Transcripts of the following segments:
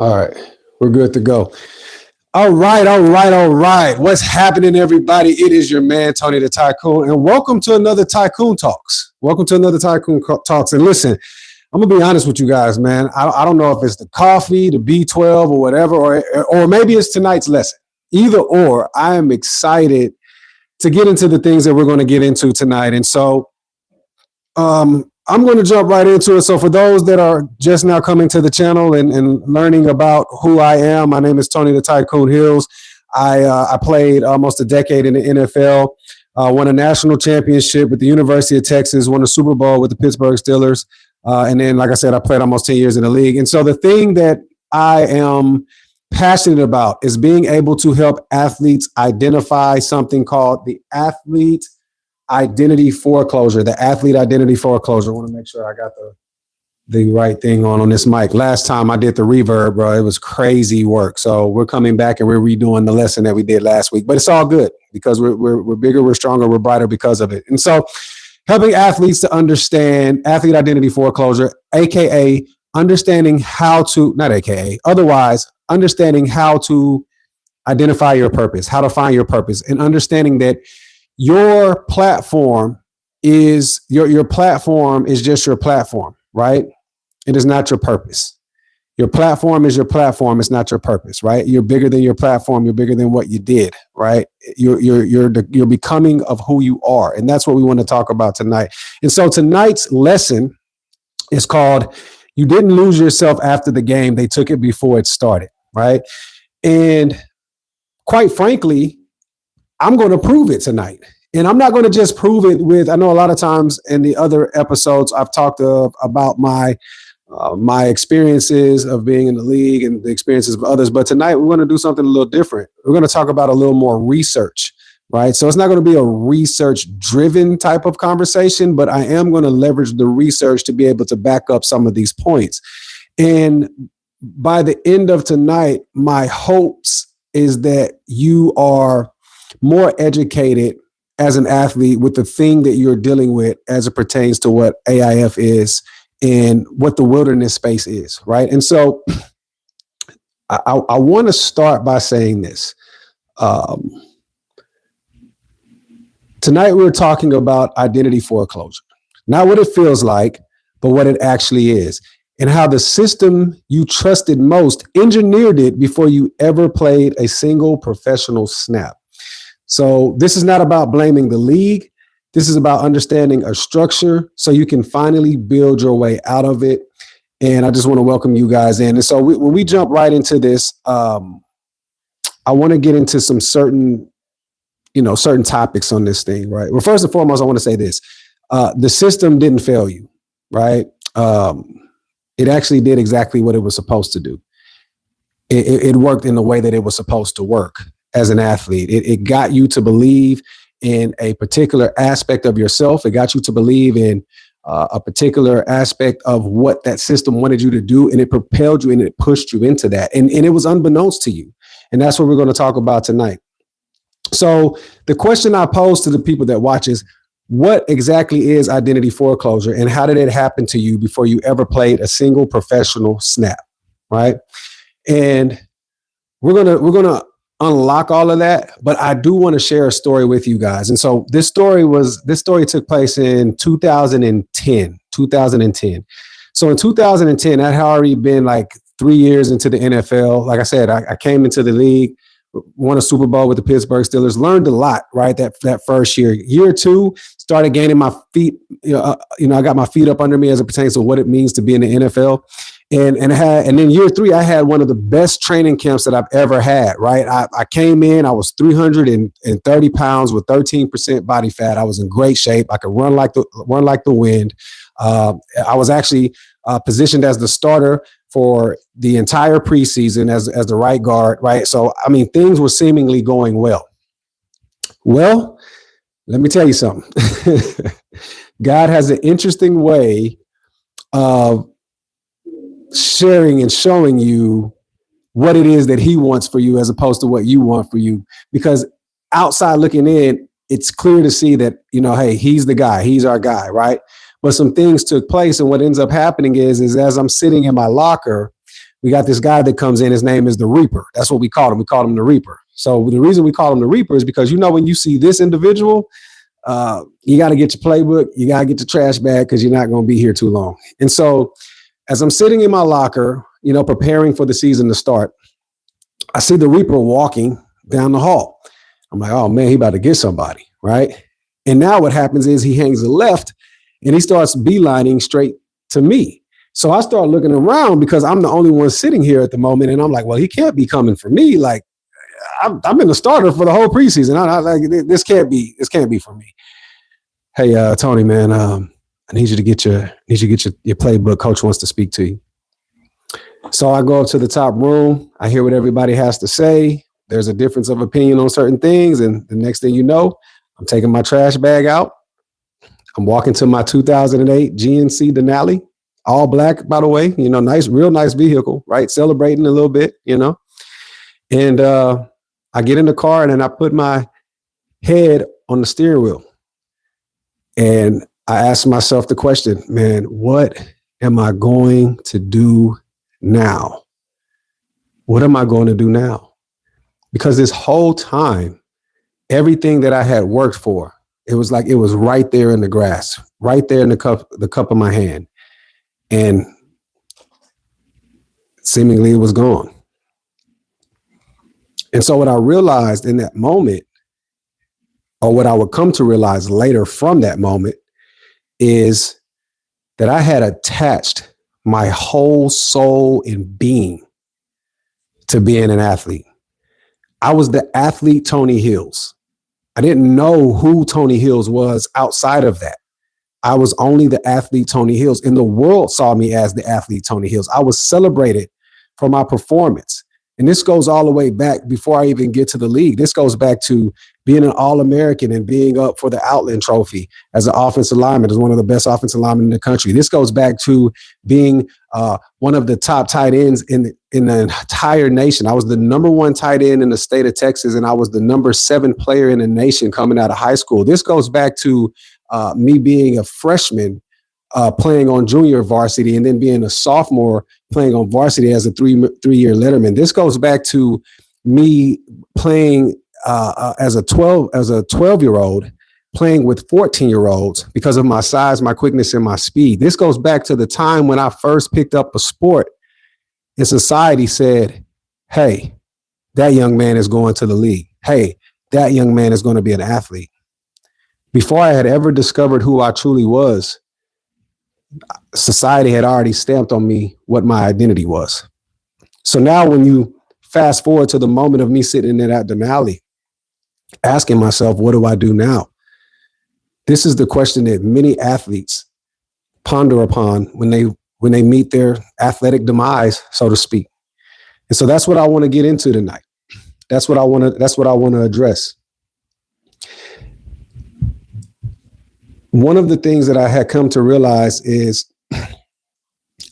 All right, we're good to go. All right. What's happening, everybody? It is your man, Tony the Tycoon, and welcome to another Tycoon Talks. And listen, I'm gonna be honest with you guys, man. I don't know if it's the coffee, the B12, or whatever, or maybe it's tonight's lesson. Either or, I am excited to get into the things that we're going to get into tonight. And so, I'm going to jump right into it. So for those that are just now coming to the channel and learning about who I am, my name is Tony the Tycoon Hills. I played almost a decade in the NFL, won a national championship with the University of Texas, won a Super Bowl with the Pittsburgh Steelers. And then, like I said, I played almost 10 years in the league. And so the thing that I am passionate about is being able to help athletes identify something called the athlete identity foreclosure, the athlete identity foreclosure. I want to make sure I got the right thing on this mic. Last time I did the reverb, bro, it was crazy work. So we're coming back and we're redoing the lesson that we did last week, but it's all good because we're bigger, we're stronger, we're brighter because of it. And so helping athletes to understand athlete identity foreclosure, AKA understanding how to, not AKA, otherwise understanding how to identify your purpose, how to find your purpose, and understanding that your platform is your platform is just your platform, right? It is not your purpose. Your platform is your platform. It's not your purpose, right? You're bigger than your platform. You're bigger than what you did, right? You're becoming of who you are, and that's what we want to talk about tonight. And so tonight's lesson is called "You Didn't Lose Yourself After the Game. They Took it Before It Started," right? And quite frankly, I'm going to prove it tonight. And I'm not going to just prove it with, I know a lot of times in the other episodes, I've talked about my experiences of being in the league and the experiences of others. But tonight we're going to do something a little different. We're going to talk about a little more research, right? So it's not going to be a research driven type of conversation, but I am going to leverage the research to be able to back up some of these points. And by the end of tonight, my hopes is that you are more educated as an athlete with the thing that you're dealing with as it pertains to what AIF is and what the wilderness space is, right? And so I want to start by saying this. Tonight we're talking about identity foreclosure, not what it feels like, but what it actually is, and how the system you trusted most engineered it before you ever played a single professional snap. So this is not about blaming the league. This is about understanding a structure so you can finally build your way out of it. And I just want to welcome you guys in. And so when we jump right into this, I want to get into some certain topics on this thing, right? Well, first and foremost, I want to say this. The system didn't fail you, right? It actually did exactly what it was supposed to do. It worked in the way that it was supposed to work. As an athlete, it got you to believe in a particular aspect of yourself. It got you to believe in a particular aspect of what that system wanted you to do, and it propelled you and it pushed you into that. And it was unbeknownst to you. And that's what we're going to talk about tonight. So the question I pose to the people that watch is, what exactly is identity foreclosure, and how did it happen to you before you ever played a single professional snap, right? And we're gonna unlock all of that, but I do want to share a story with you guys. And so this story took place in 2010. So in 2010, I had already been like 3 years into the NFL. Like I said, I came into the league, won a Super Bowl with the Pittsburgh Steelers, learned a lot, right? That first year. Year two, started gaining my feet, I got my feet up under me as it pertains to what it means to be in the NFL. And then year three, I had one of the best training camps that I've ever had, right? I came in, I was 330 pounds with 13% body fat. I was in great shape. I could run like the wind. I was actually positioned as the starter for the entire preseason as the right guard, right? So, I mean, things were seemingly going well. Well, let me tell you something. God has an interesting way of sharing and showing you what it is that he wants for you as opposed to what you want for you. Because outside looking in, it's clear to see that, hey, he's the guy, he's our guy, right? But some things took place, and what ends up happening is as I'm sitting in my locker, we got this guy that comes in. His name is the Reaper. That's what we call him. We call him the Reaper. So the reason we call him the Reaper is because, when you see this individual, you got to get your playbook. You got to get the trash bag because you're not going to be here too long. And so as I'm sitting in my locker, preparing for the season to start, I see the Reaper walking down the hall. I'm like, oh man, he about to get somebody, right? And now what happens is he hangs a left and he starts beelining straight to me. So I start looking around because I'm the only one sitting here at the moment. And I'm like, well, he can't be coming for me. Like, I've been the starter for the whole preseason. I like, this can't be for me. Hey, Tony, man, I need you to get your playbook. Coach wants to speak to you. So I go up to the top room. I hear what everybody has to say. There's a difference of opinion on certain things. And the next thing you know, I'm taking my trash bag out. I'm walking to my 2008 GNC Denali, all black, by the way, nice, real nice vehicle, right? Celebrating a little bit, And I get in the car and then I put my head on the steering wheel. And I ask myself the question, man, what am I going to do now? What am I going to do now? Because this whole time, everything that I had worked for, it was like it was right there in the grass, right there in the cup of my hand. And seemingly it was gone. And so what I realized in that moment, or what I would come to realize later from that moment, is that I had attached my whole soul and being to being an athlete. I was the athlete Tony Hills. I didn't know who Tony Hills was outside of that. I was only the athlete Tony Hills, and the world saw me as the athlete Tony Hills. I was celebrated for my performance. And this goes all the way back before I even get to the league. This goes back to being an All-American and being up for the Outland Trophy as an offensive lineman, as one of the best offensive linemen in the country. This goes back to being one of the top tight ends in the entire nation. I was the number 1 tight end in the state of Texas, and I was the number 7 player in the nation coming out of high school. This goes back to me being a freshman playing on junior varsity, and then being a sophomore playing on varsity as a three-year letterman. This goes back to me playing as a 12-year-old, playing with 14-year-olds because of my size, my quickness, and my speed. This goes back to the time when I first picked up a sport and society said, hey, that young man is going to the league. Hey, that young man is going to be an athlete. Before I had ever discovered who I truly was, society had already stamped on me what my identity was. So now when you fast forward to the moment of me sitting in that Denali, asking myself, what do I do now? This is the question that many athletes ponder upon when they meet their athletic demise, so to speak. And so that's what I want to get into tonight. That's what I want to address. One of the things that I had come to realize is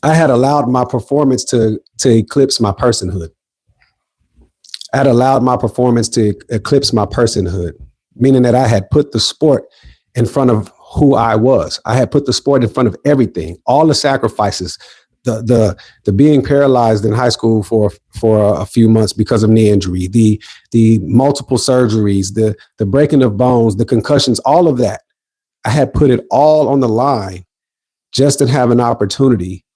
I had allowed my performance to eclipse my personhood. I had allowed my performance to eclipse my personhood, meaning that I had put the sport in front of who I was. I had put the sport in front of everything, all the sacrifices, the being paralyzed in high school for a few months because of knee injury, the multiple surgeries, the breaking of bones, the concussions, all of that. I had put it all on the line just to have an opportunity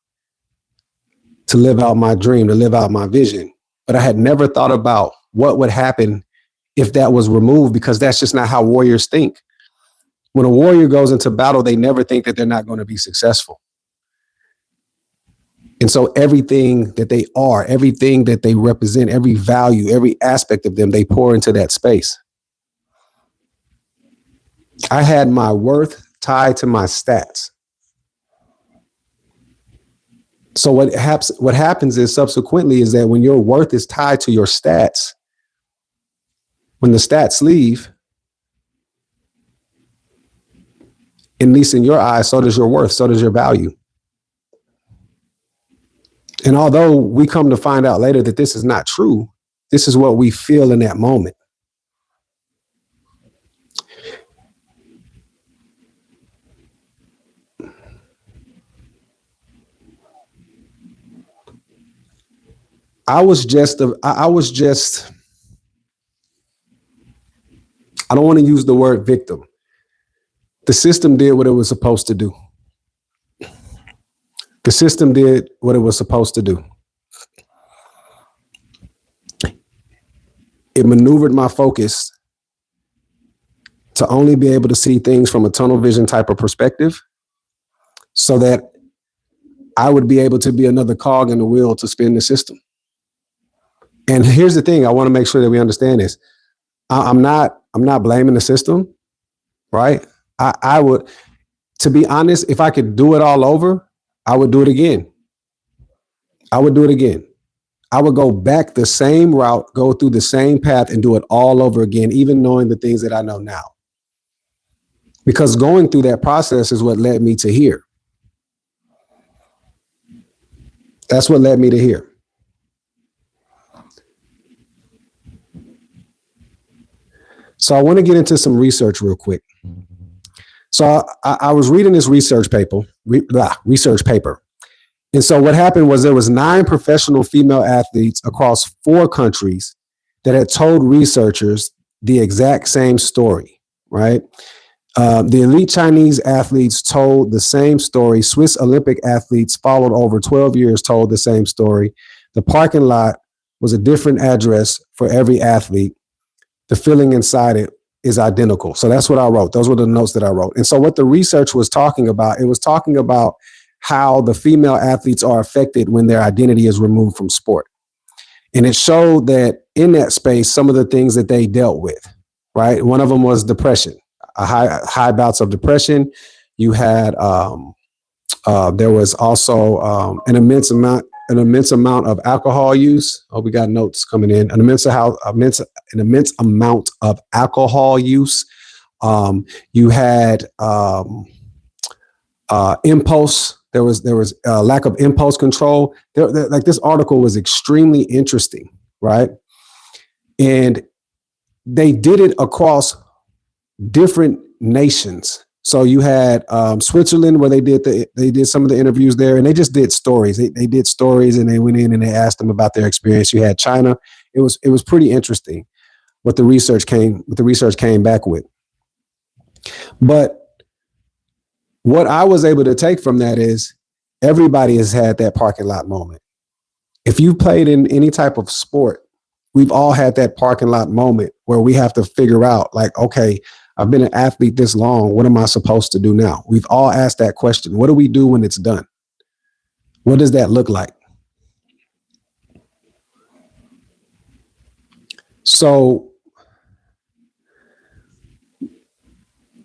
to live out my dream, to live out my vision. But I had never thought about what would happen if that was removed, because that's just not how warriors think. When a warrior goes into battle, they never think that they're not going to be successful. And so everything that they are, everything that they represent, every value, every aspect of them, they pour into that space. I had my worth tied to my stats. So what happens is subsequently is that when your worth is tied to your stats, when the stats leave, at least in your eyes, so does your worth, so does your value. And although we come to find out later that this is not true, this is what we feel in that moment. I don't want to use the word victim. The system did what it was supposed to do. The system did what it was supposed to do. It maneuvered my focus to only be able to see things from a tunnel vision type of perspective so that I would be able to be another cog in the wheel to spin the system. And here's the thing, I want to make sure that we understand this. I'm not blaming the system, right? I would, to be honest, if I could do it all over, I would do it again. I would do it again. I would go back the same route, go through the same path and do it all over again, even knowing the things that I know now. Because going through that process is what led me to here. That's what led me to here. So I want to get into some research real quick. So I was reading this research paper. And so what happened was there was 9 professional female athletes across 4 countries that had told researchers the exact same story, right? The elite Chinese athletes told the same story. Swiss Olympic athletes followed over 12 years told the same story. The parking lot was a different address for every athlete. The feeling inside it is identical. So that's what I wrote. Those were the notes that I wrote. And so what the research was talking about, it was talking about how the female athletes are affected when their identity is removed from sport. And it showed that in that space, some of the things that they dealt with, right? One of them was depression, high bouts of depression. You had, there was also an immense amount of alcohol use. Oh, we got notes coming in. An immense amount of alcohol use. You had impulse. There was a lack of impulse control. Like this article was extremely interesting, right? And they did it across different nations. So you had Switzerland, where they did some of the interviews there, and they just did stories. They did stories, and they went in and they asked them about their experience. You had China. It was pretty interesting what the research came back with. But what I was able to take from that is everybody has had that parking lot moment. If you played in any type of sport, we've all had that parking lot moment where we have to figure out, like, okay, I've been an athlete this long. What am I supposed to do now? We've all asked that question. What do we do when it's done? What does that look like? So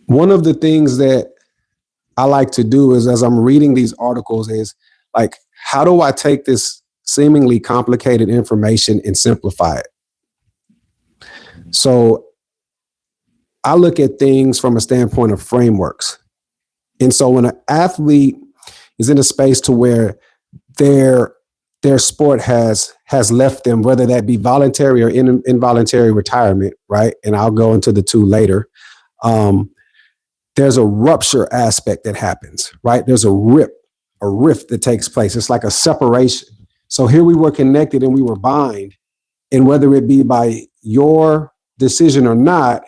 one of the things that I like to do is, as I'm reading these articles, is like, how do I take this seemingly complicated information and simplify it? So I look at things from a standpoint of frameworks. And so when an athlete is in a space to where their sport has left them, whether that be voluntary or involuntary retirement, right? And I'll go into the two later. There's a rupture aspect that happens, right? There's a rift that takes place. It's like a separation. So here we were connected and we were bind. And whether it be by your decision or not,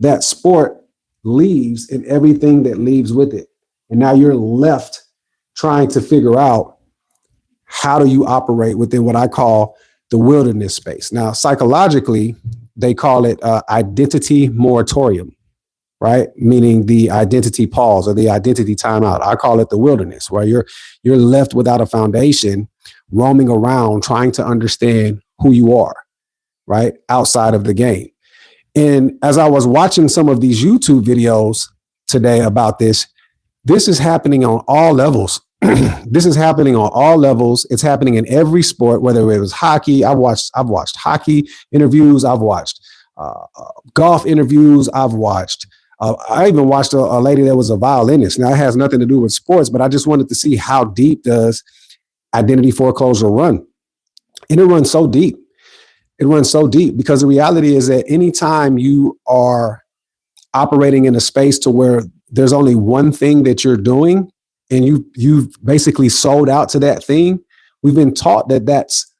that sport leaves and everything that leaves with it. And now you're left trying to figure out, how do you operate within what I call the wilderness space? Now, psychologically, they call it identity moratorium, right? Meaning the identity pause or the identity timeout. I call it the wilderness, where you're left without a foundation, roaming around, trying to understand who you are, right? Outside of the game. And as I was watching some of these YouTube videos today about this is happening on all levels. This is happening on all levels. It's happening in every sport, whether it was hockey. I've watched hockey interviews. I've watched golf interviews. I even watched a lady that was a violinist. Now, it has nothing to do with sports, but I just wanted to see how deep does identity foreclosure run. And it runs so deep. It runs so deep because the reality is that anytime you are operating in a space to where there's only one thing that you're doing and you've basically sold out to that thing, we've been taught that that's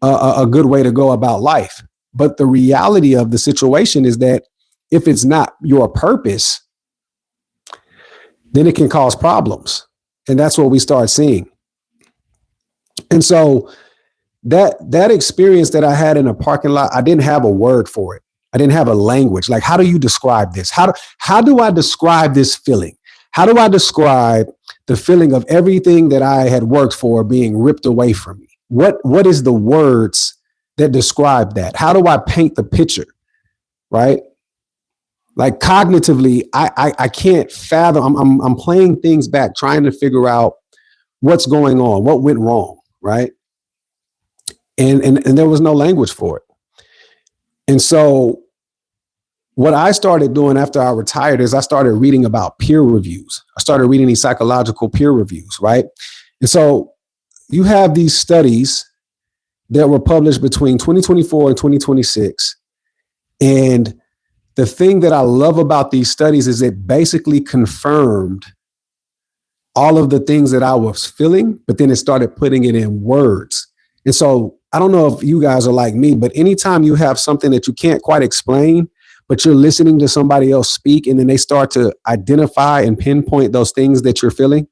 a good way to go about life. But the reality of the situation is that if it's not your purpose, then it can cause problems. And that's what we start seeing. And so that experience that I had in a parking lot, I didn't have a word for it. I didn't have a language. Like, how do you describe this? How do I describe this feeling? How do I describe the feeling of everything that I had worked for being ripped away from me? What is the words that describe that? How do I paint the picture? Right? Like cognitively, I can't fathom. I'm playing things back, trying to figure out what's going on, what went wrong, right? And there was no language for it. And so what I started doing after I retired is I started reading about peer reviews. I started reading these psychological peer reviews, right? And so you have these studies that were published between 2024 and 2026. And the thing that I love about these studies is it basically confirmed all of the things that I was feeling, but then it started putting it in words. And so I don't know if you guys are like me, but anytime you have something that you can't quite explain, but you're listening to somebody else speak, and then they start to identify and pinpoint those things that you're feeling,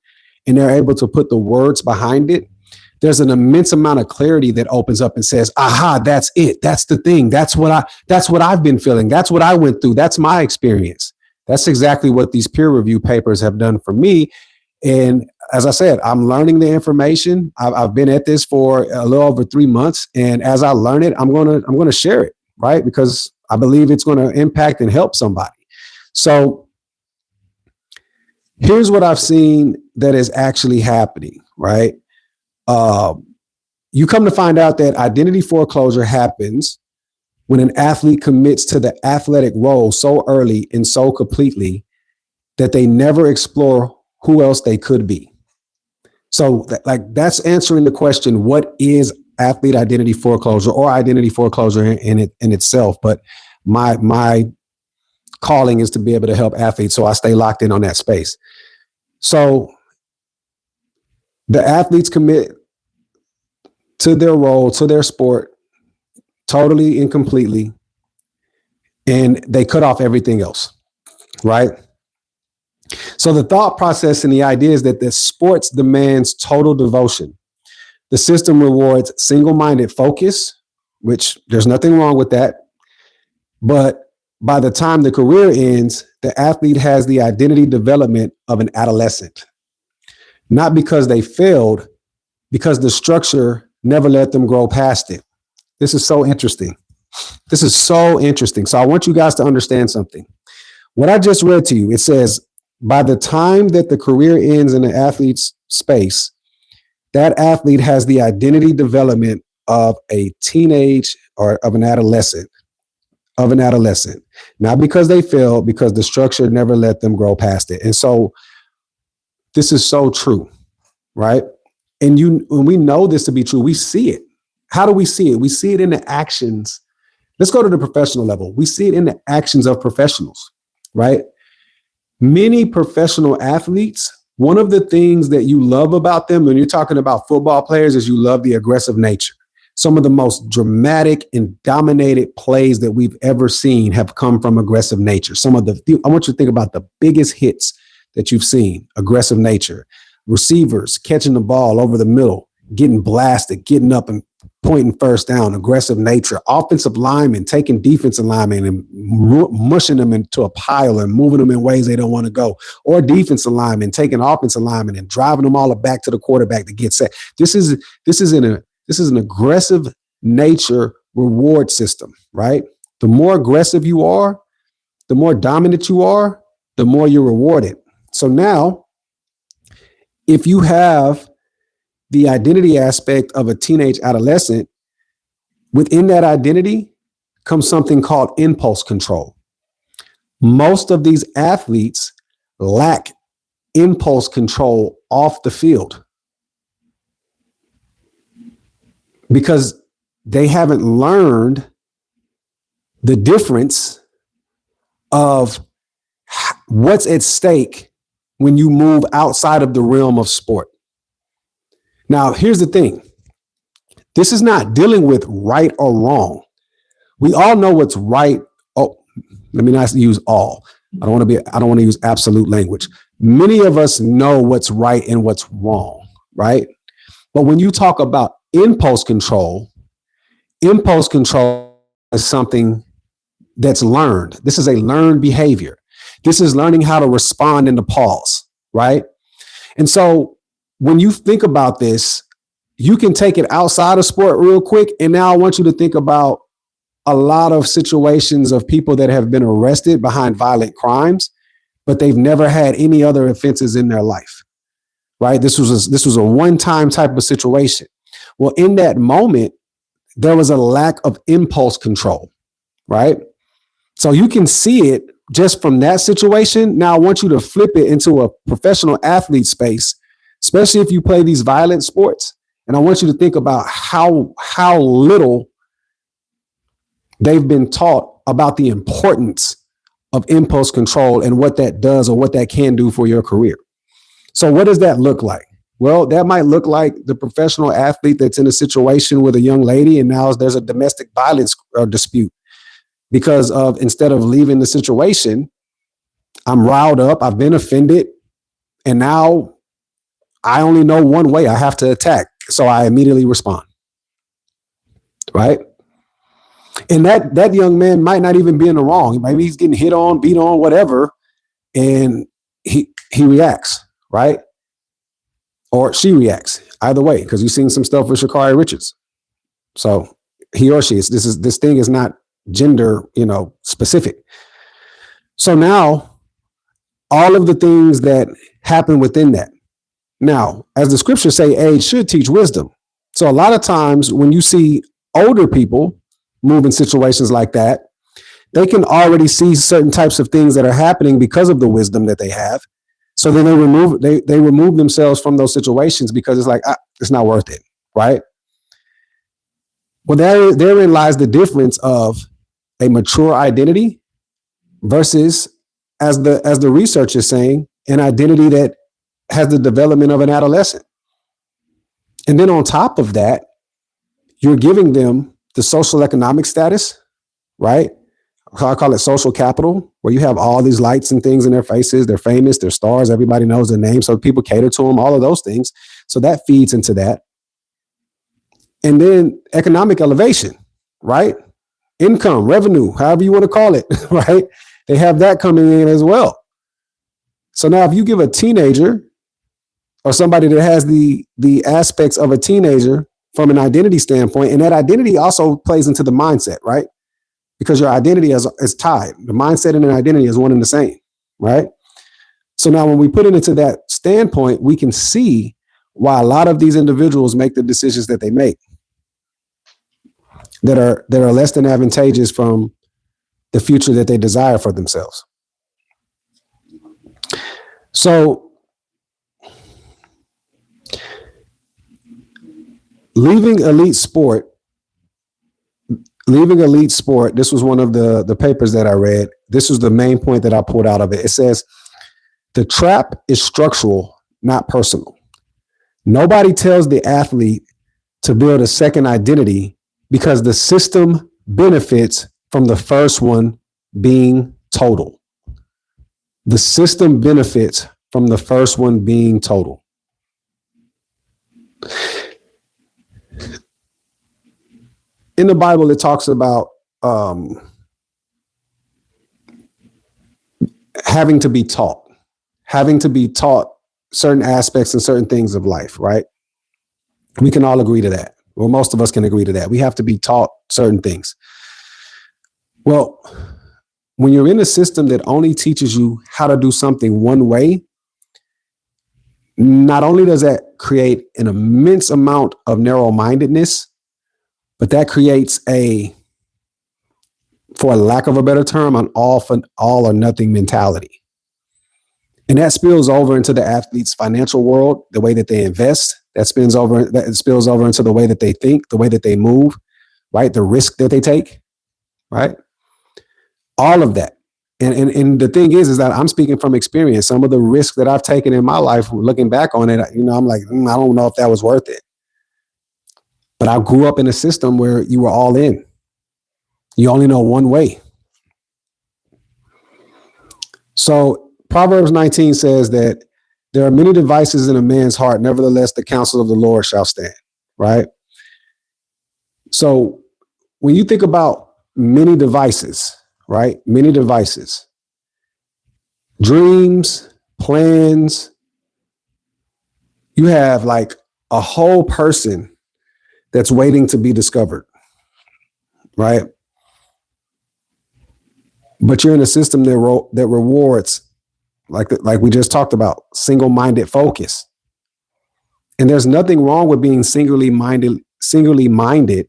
and they're able to put the words behind it, there's an immense amount of clarity that opens up and says, aha, that's it. That's the thing. That's what I've been feeling. That's what I went through. That's my experience. That's exactly what these peer review papers have done for me. And as I said, I'm learning the information. I've been at this for a little over 3 months. And as I learn it, I'm going to share it, right? Because I believe it's going to impact and help somebody. So here's what I've seen that is actually happening, right? You come to find out that identity foreclosure happens when an athlete commits to the athletic role so early and so completely that they never explore who else they could be. So that's answering the question, what is athlete identity foreclosure or identity foreclosure in itself? But my calling is to be able to help athletes. So I stay locked in on that space. So the athletes commit to their role, to their sport, totally and completely, and they cut off everything else, right? So the thought process and the idea is that the sports demands total devotion. The system rewards single-minded focus, which there's nothing wrong with that. But by the time the career ends, the athlete has the identity development of an adolescent. Not because they failed, because the structure never let them grow past it. This is so interesting. This is so interesting. So I want you guys to understand something. What I just read to you, it says, by the time that the career ends in the athlete's space, that athlete has the identity development of a teenage or of an adolescent, not because they failed, because the structure never let them grow past it. And so this is so true, right? And when we know this to be true, we see it. How do we see it? We see it in the actions. Let's go to the professional level. We see it in the actions of professionals, right? Many professional athletes, one of the things that you love about them when you're talking about football players is you love the aggressive nature. Some of the most dramatic and dominated plays that we've ever seen have come from aggressive nature. I want you to think about the biggest hits that you've seen, aggressive nature. Receivers catching the ball over the middle, getting blasted, getting up and pointing first down, aggressive nature. Offensive linemen taking defensive linemen and mushing them into a pile and moving them in ways they don't want to go. Or defensive linemen taking offensive linemen and driving them all back to the quarterback to get set. This is an aggressive nature reward system, right? The more aggressive you are, the more dominant you are, the more you're rewarded. So now, if you have the identity aspect of a teenage adolescent, within that identity comes something called impulse control. Most of these athletes lack impulse control off the field because they haven't learned the difference of what's at stake when you move outside of the realm of sport. Now, here's the thing. This is not dealing with right or wrong. We all know what's right. Oh, let me not use all. I don't want to use absolute language. Many of us know what's right and what's wrong, right? But when you talk about impulse control is something that's learned. This is a learned behavior. This is learning how to respond and to pause, right? And so when you think about this, you can take it outside of sport real quick. And now I want you to think about a lot of situations of people that have been arrested behind violent crimes, but they've never had any other offenses in their life, right? This was a one-time type of situation. Well, in that moment, there was a lack of impulse control, right? So you can see it just from that situation. Now I want you to flip it into a professional athlete space, especially if you play these violent sports. And I want you to think about how little they've been taught about the importance of impulse control and what that does or what that can do for your career. So what does that look like? Well, that might look like the professional athlete that's in a situation with a young lady and now there's a domestic violence dispute because of, instead of leaving the situation, I'm riled up, I've been offended, and now I only know one way I have to attack. So I immediately respond, right? And that young man might not even be in the wrong. Maybe he's getting hit on, beat on, whatever, and he reacts, right? Or she reacts. Either way, because you've seen some stuff with Sha'Carri Richards. So he or she this thing is not gender, specific. So now all of the things that happen within that. Now, as the scriptures say, age should teach wisdom. So a lot of times when you see older people move in situations like that, they can already see certain types of things that are happening because of the wisdom that they have. So then they remove themselves from those situations because it's like, it's not worth it, right? Well, therein lies the difference of a mature identity versus, as the research is saying, an identity that has the development of an adolescent. And then on top of that, you're giving them the social economic status, right? I call it social capital, where you have all these lights and things in their faces. They're famous, they're stars, everybody knows their name. So people cater to them, all of those things. So that feeds into that. And then economic elevation, right? Income, revenue, however you want to call it, right? They have that coming in as well. So now if you give a teenager or somebody that has the aspects of a teenager from an identity standpoint, and that identity also plays into the mindset, right? Because your identity is tied. The mindset and an identity is one and the same, right? So now when we put it into that standpoint, we can see why a lot of these individuals make the decisions that they make that are less than advantageous from the future that they desire for themselves. So leaving elite sport, this was one of the papers that I read. This was the main point that I pulled out of it. It says, the trap is structural, not personal. Nobody tells the athlete to build a second identity because the system benefits from the first one being total. The system benefits from the first one being total. In the Bible, it talks about having to be taught certain aspects and certain things of life, right? We can all agree to that. Well, most of us can agree to that. We have to be taught certain things. Well, when you're in a system that only teaches you how to do something one way, not only does that create an immense amount of narrow-mindedness, but that creates for lack of a better term, an all or nothing mentality. And that spills over into the athlete's financial world, the way that they invest. That spills over into the way that they think, the way that they move, right? The risk that they take, right? All of that. And the thing is that I'm speaking from experience. Some of the risks that I've taken in my life, looking back on it, I'm like, I don't know if that was worth it. But I grew up in a system where you were all in. You only know one way. So Proverbs 19 says that there are many devices in a man's heart. Nevertheless, the counsel of the Lord shall stand, right? So when you think about many devices, right? Many devices, dreams, plans, you have like a whole person that's waiting to be discovered, right? But you're in a system that rewards, like we just talked about, single-minded focus. And there's nothing wrong with being singularly minded,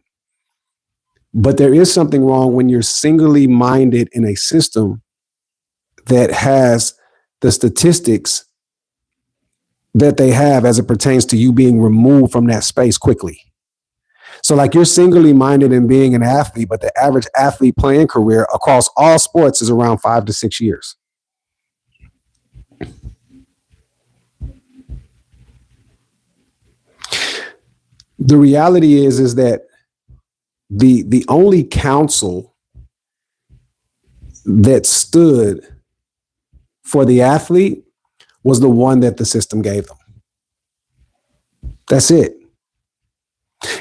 but there is something wrong when you're singularly minded in a system that has the statistics that they have as it pertains to you being removed from that space quickly. So like you're singularly minded in being an athlete, but the average athlete playing career across all sports is around 5 to 6 years. The reality is that the only counsel that stood for the athlete was the one that the system gave them. That's it.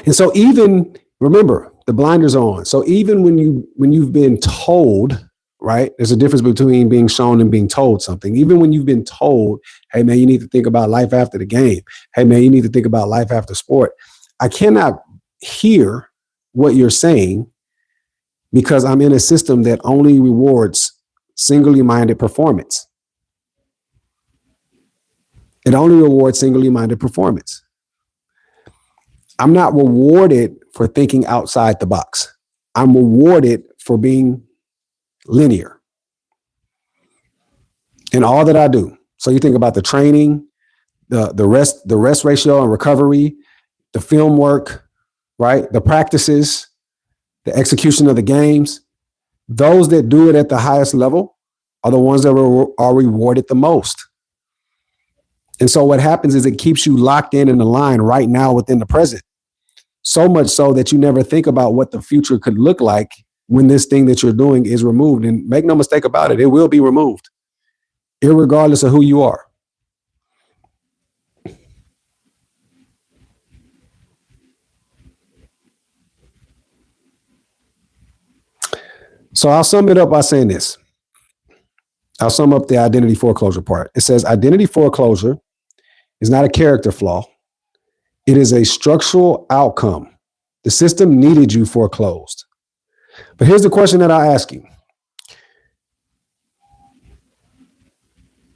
And so even, remember, the blinders are on. So even when you've been told, right, there's a difference between being shown and being told something. Even when you've been told, hey, man, you need to think about life after the game. Hey, man, you need to think about life after sport. I cannot hear what you're saying because I'm in a system that only rewards singly minded performance. It only rewards singly minded performance. I'm not rewarded for thinking outside the box. I'm rewarded for being linear in all that I do. So you think about the training, the rest ratio and recovery, the film work, right? The practices, the execution of the games. Those that do it at the highest level are the ones that are rewarded the most. And so what happens is it keeps you locked in the line right now within the present. So much so that you never think about what the future could look like when this thing that you're doing is removed. And make no mistake about it, it will be removed, irregardless of who you are. So I'll sum it up by saying this. I'll sum up the identity foreclosure part. It says identity foreclosure is not a character flaw. It is a structural outcome. The system needed you foreclosed. But here's the question that I ask you,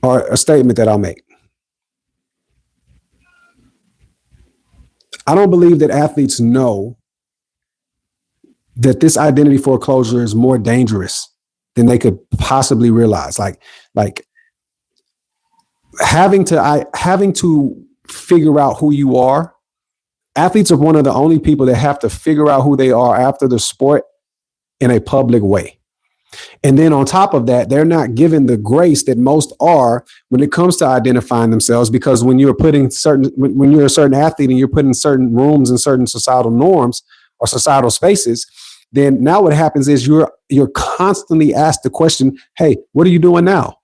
or a statement that I'll make. I don't believe that athletes know that this identity foreclosure is more dangerous than they could possibly realize. Like having to figure out who you are. Athletes are one of the only people that have to figure out who they are after the sport in a public way. And then on top of that, they're not given the grace that most are when it comes to identifying themselves, because when you're a certain athlete and you're put in certain rooms and certain societal norms or societal spaces, then now what happens is you're constantly asked the question, hey, what are you doing now?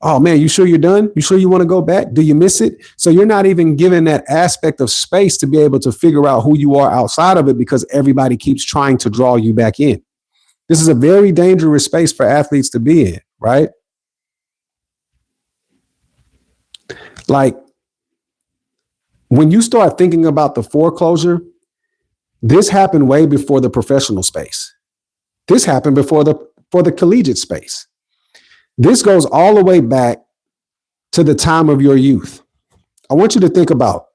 Oh man, you sure you're done? You sure you want to go back? Do you miss it? So you're not even given that aspect of space to be able to figure out who you are outside of it, because everybody keeps trying to draw you back in. This is a very dangerous space for athletes to be in, right? Like when you start thinking about the foreclosure, this happened way before the professional space. This happened before the collegiate space. This goes all the way back to the time of your youth. I want you to think about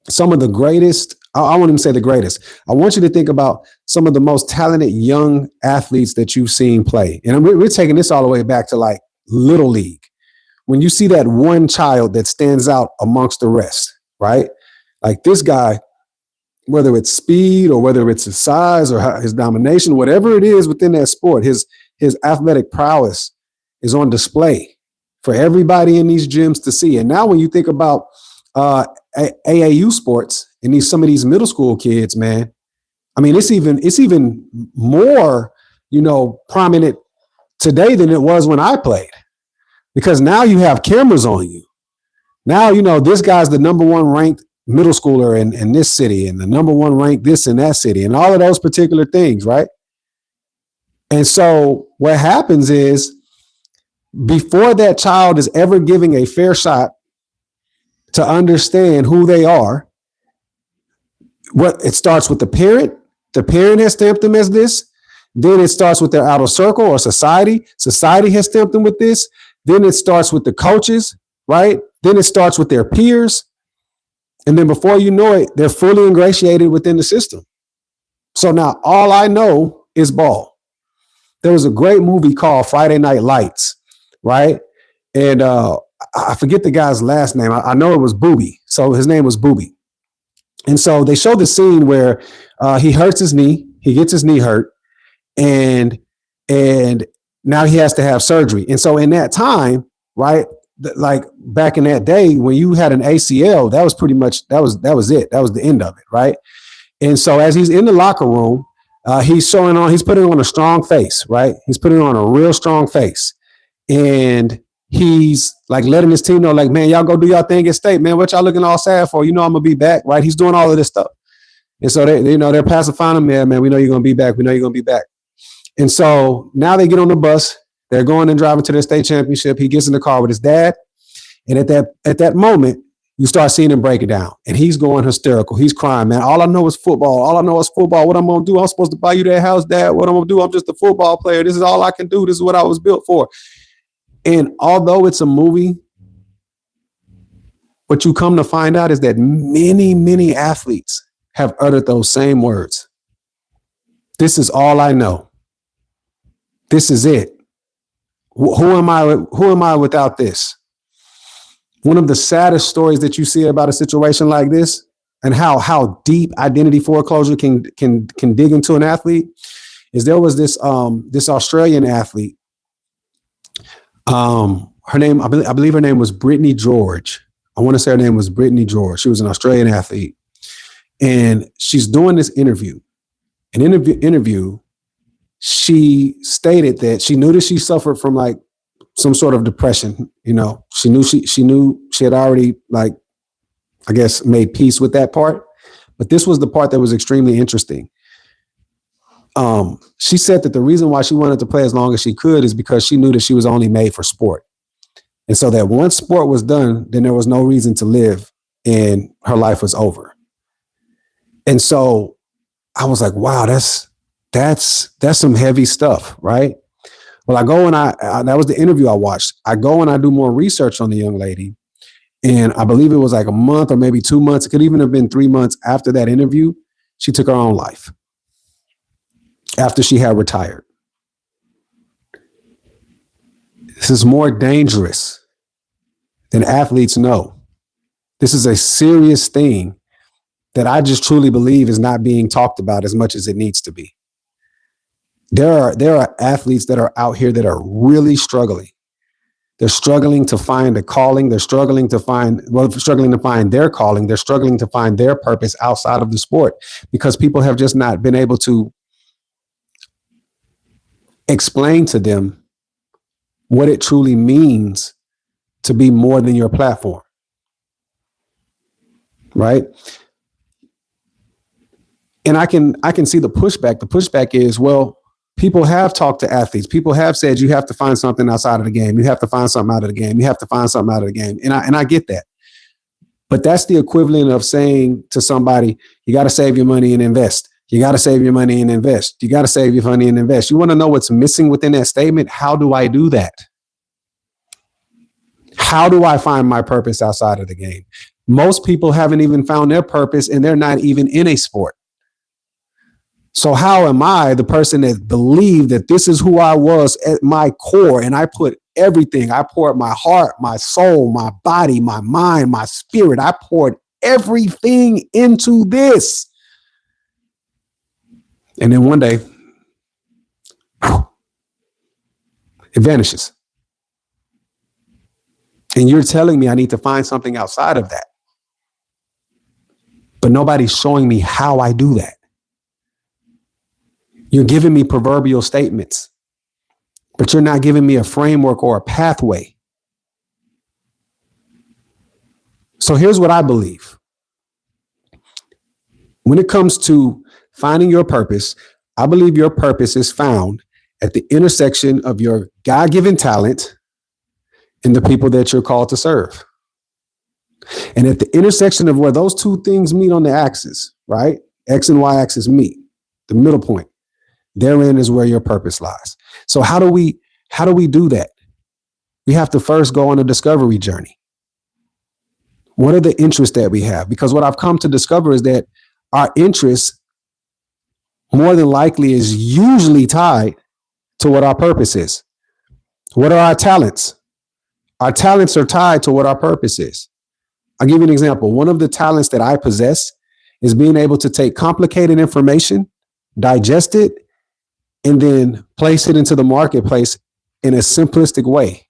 some of the greatest, I won't even say the greatest. I want you to think about some of the most talented young athletes that you've seen play. And we're taking this all the way back to like Little League. When you see that one child that stands out amongst the rest, right? Like this guy, whether it's speed or whether it's his size or his domination, whatever it is within that sport, his athletic prowess is on display for everybody in these gyms to see. And now when you think about AAU sports in some of these middle school kids, man. I mean, it's even more, prominent today than it was when I played, because now you have cameras on you. Now, this guy's the number one ranked middle schooler in this city, and the number one ranked this in that city, and all of those particular things, right? And so what happens is, before that child is ever giving a fair shot to understand who they are, it starts with the parent. The parent has stamped them as this. Then it starts with their outer circle or society. Society has stamped them with this. Then it starts with the coaches, right? Then it starts with their peers. And then before you know it, they're fully ingratiated within the system. So now all I know is ball. There was a great movie called Friday Night Lights, right? And I forget the guy's last name. I know it was Booby. So his name was Booby. And so they show the scene where he hurts his knee. He gets his knee hurt. And now he has to have surgery. And so in that time, right, like back in that day, when you had an ACL, that was pretty much, that was it. That was the end of it, right? And so as he's in the locker room, he's putting on a strong face, right? He's putting on a real strong face. And he's like letting his team know, like, man, y'all go do y'all thing at state, man. What y'all looking all sad for? I'm gonna be back, right? He's doing all of this stuff. And so they're pacifying him, man, we know you're gonna be back. We know you're gonna be back. And so now they get on the bus. They're going and driving to the state championship. He gets in the car with his dad. And at that moment, you start seeing him break it down. And he's going hysterical. He's crying, man. All I know is football. All I know is football. What I'm going to do? I'm supposed to buy you that house, Dad. What I'm going to do? I'm just a football player. This is all I can do. This is what I was built for. And although it's a movie, what you come to find out is that many, many athletes have uttered those same words. This is all I know. This is it. Who am I without this? One of the saddest stories that you see about a situation like this, and how deep identity foreclosure can dig into an athlete, is there was this Australian athlete. Her name, I believe her name was Brittany George. I want to say her name was Brittany George. She was an Australian athlete, and she's doing this interview. An interview. She stated that she knew that she suffered from like some sort of depression. She knew she had already, like, I guess, made peace with that part. But this was the part that was extremely interesting. She said that the reason why she wanted to play as long as she could is because she knew that she was only made for sport. And so that once sport was done, then there was no reason to live, and her life was over. And so I was like, wow, that's some heavy stuff, right? Well, I go and that was the interview I watched. I go and I do more research on the young lady. And I believe it was like a month or maybe 2 months. It could even have been 3 months after that interview. She took her own life after she had retired. This is more dangerous than athletes know. This is a serious thing that I just truly believe is not being talked about as much as it needs to be. There are athletes that are out here that are really struggling. They're struggling to find a calling. They're struggling to find their calling. They're struggling to find their purpose outside of the sport, because people have just not been able to explain to them what it truly means to be more than your platform. Right? And I can see the pushback. The pushback is, well, people have talked to athletes. People have said you have to find something outside of the game. You have to find something out of the game. You have to find something out of the game. And I get that. But that's the equivalent of saying to somebody, you got to save your money and invest. You got to save your money and invest. You got to save your money and invest. You want to know what's missing within that statement? How do I do that? How do I find my purpose outside of the game? Most people haven't even found their purpose, and they're not even in a sport. So how am I, the person that believed that this is who I was at my core, and I put everything, I poured my heart, my soul, my body, my mind, my spirit, I poured everything into this. And then one day, it vanishes. And you're telling me I need to find something outside of that. but nobody's showing me how I do that. You're giving me proverbial statements, but you're not giving me a framework or a pathway. So here's what I believe. When it comes to finding your purpose, I believe your purpose is found at the intersection of your God-given talent and the people that you're called to serve. And at the intersection of where those two things meet on the axis, right? X and Y axis meet, the middle point. Therein is where your purpose lies. So how do we do that? We have to first go on a discovery journey. What are the interests that we have? Because what I've come to discover is that our interests more than likely is usually tied to what our purpose is. What are our talents? Our talents are tied to what our purpose is. I'll give you an example. One of the talents that I possess is being able to take complicated information, digest it, and then place it into the marketplace in a simplistic way.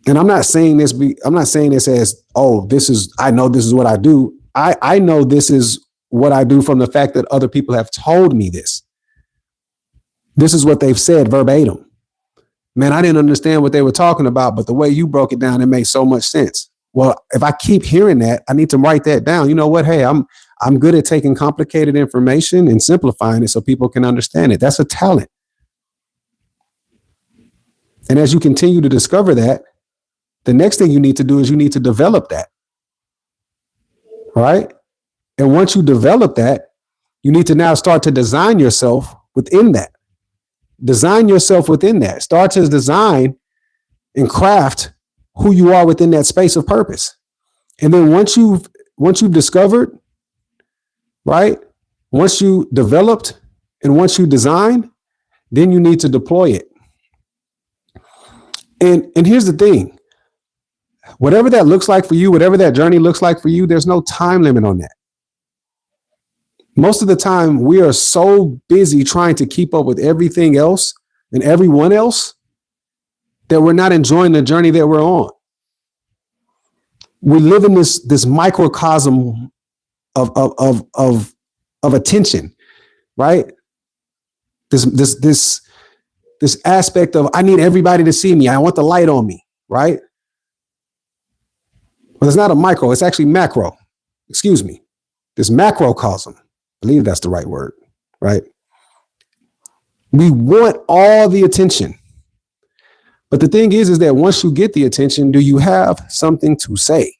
And I'm not saying this as, oh, I know this is what I do. I know this is what I do from the fact that other people have told me this. This is what they've said verbatim. Man, I didn't understand what they were talking about, but the way you broke it down, it made so much sense. Well, if I keep hearing that, I need to write that down. You know what? Hey, I'm good at taking complicated information and simplifying it so people can understand it. That's a talent. And as you continue to discover that, the next thing you need to do is you need to develop that. All right. And once you develop that, you need to now start to design yourself within that. Design yourself within that. Start to design and craft who you are within that space of purpose. And then once you've discovered, right? Once you developed and once you design, then you need to deploy it. And here's the thing. Whatever that looks like for you, whatever that journey looks like for you, there's no time limit on that. Most of the time, we are so busy trying to keep up with everything else and everyone else that we're not enjoying the journey that we're on. We live in this microcosm of attention, right? This aspect of I need everybody to see me. I want the light on me, right? Well, it's not a micro, it's actually macro. Excuse me. This macrocosm. I believe that's the right word, right? We want all the attention. But the thing is that once you get the attention, do you have something to say?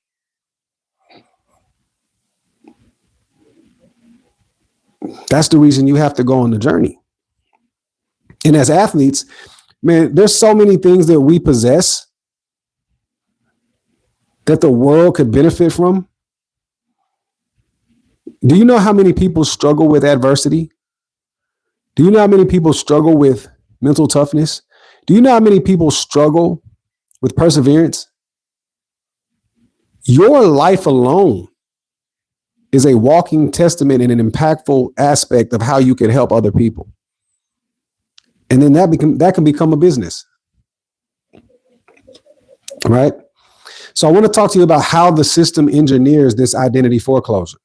That's the reason you have to go on the journey. And as athletes, man, there's so many things that we possess that the world could benefit from. Do you know how many people struggle with adversity? Do you know how many people struggle with mental toughness? Do you know how many people struggle with perseverance? Your life alone is a walking testament and an impactful aspect of how you can help other people. And then that can become a business. Right? So I want to talk to you about how the system engineers this identity foreclosure.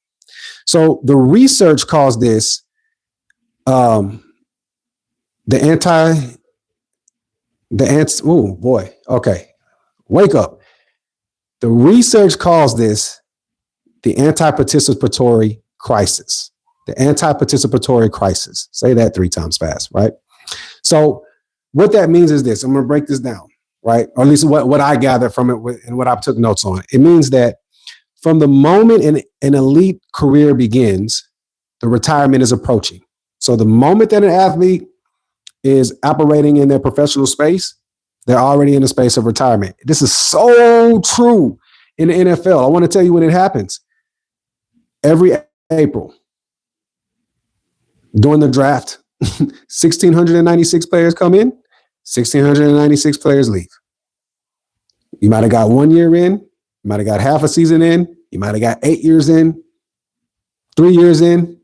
So the research calls this oh boy, okay, wake up. The research calls this the anti-participatory crisis. The anti-participatory crisis. Say that 3 times fast, right? So what that means is this. I'm going to break this down, right? Or at least what I gather from it and what I took notes on. It means that from the moment an elite career begins, the retirement is approaching. So the moment that an athlete is operating in their professional space, they're already in the space of retirement. This is so true in the NFL. I want to tell you when it happens. Every April, during the draft, 1,696 players come in, 1,696 players leave. You might have got 1 year in, you might have got half a season in, you might have got 8 years in, 3 years in.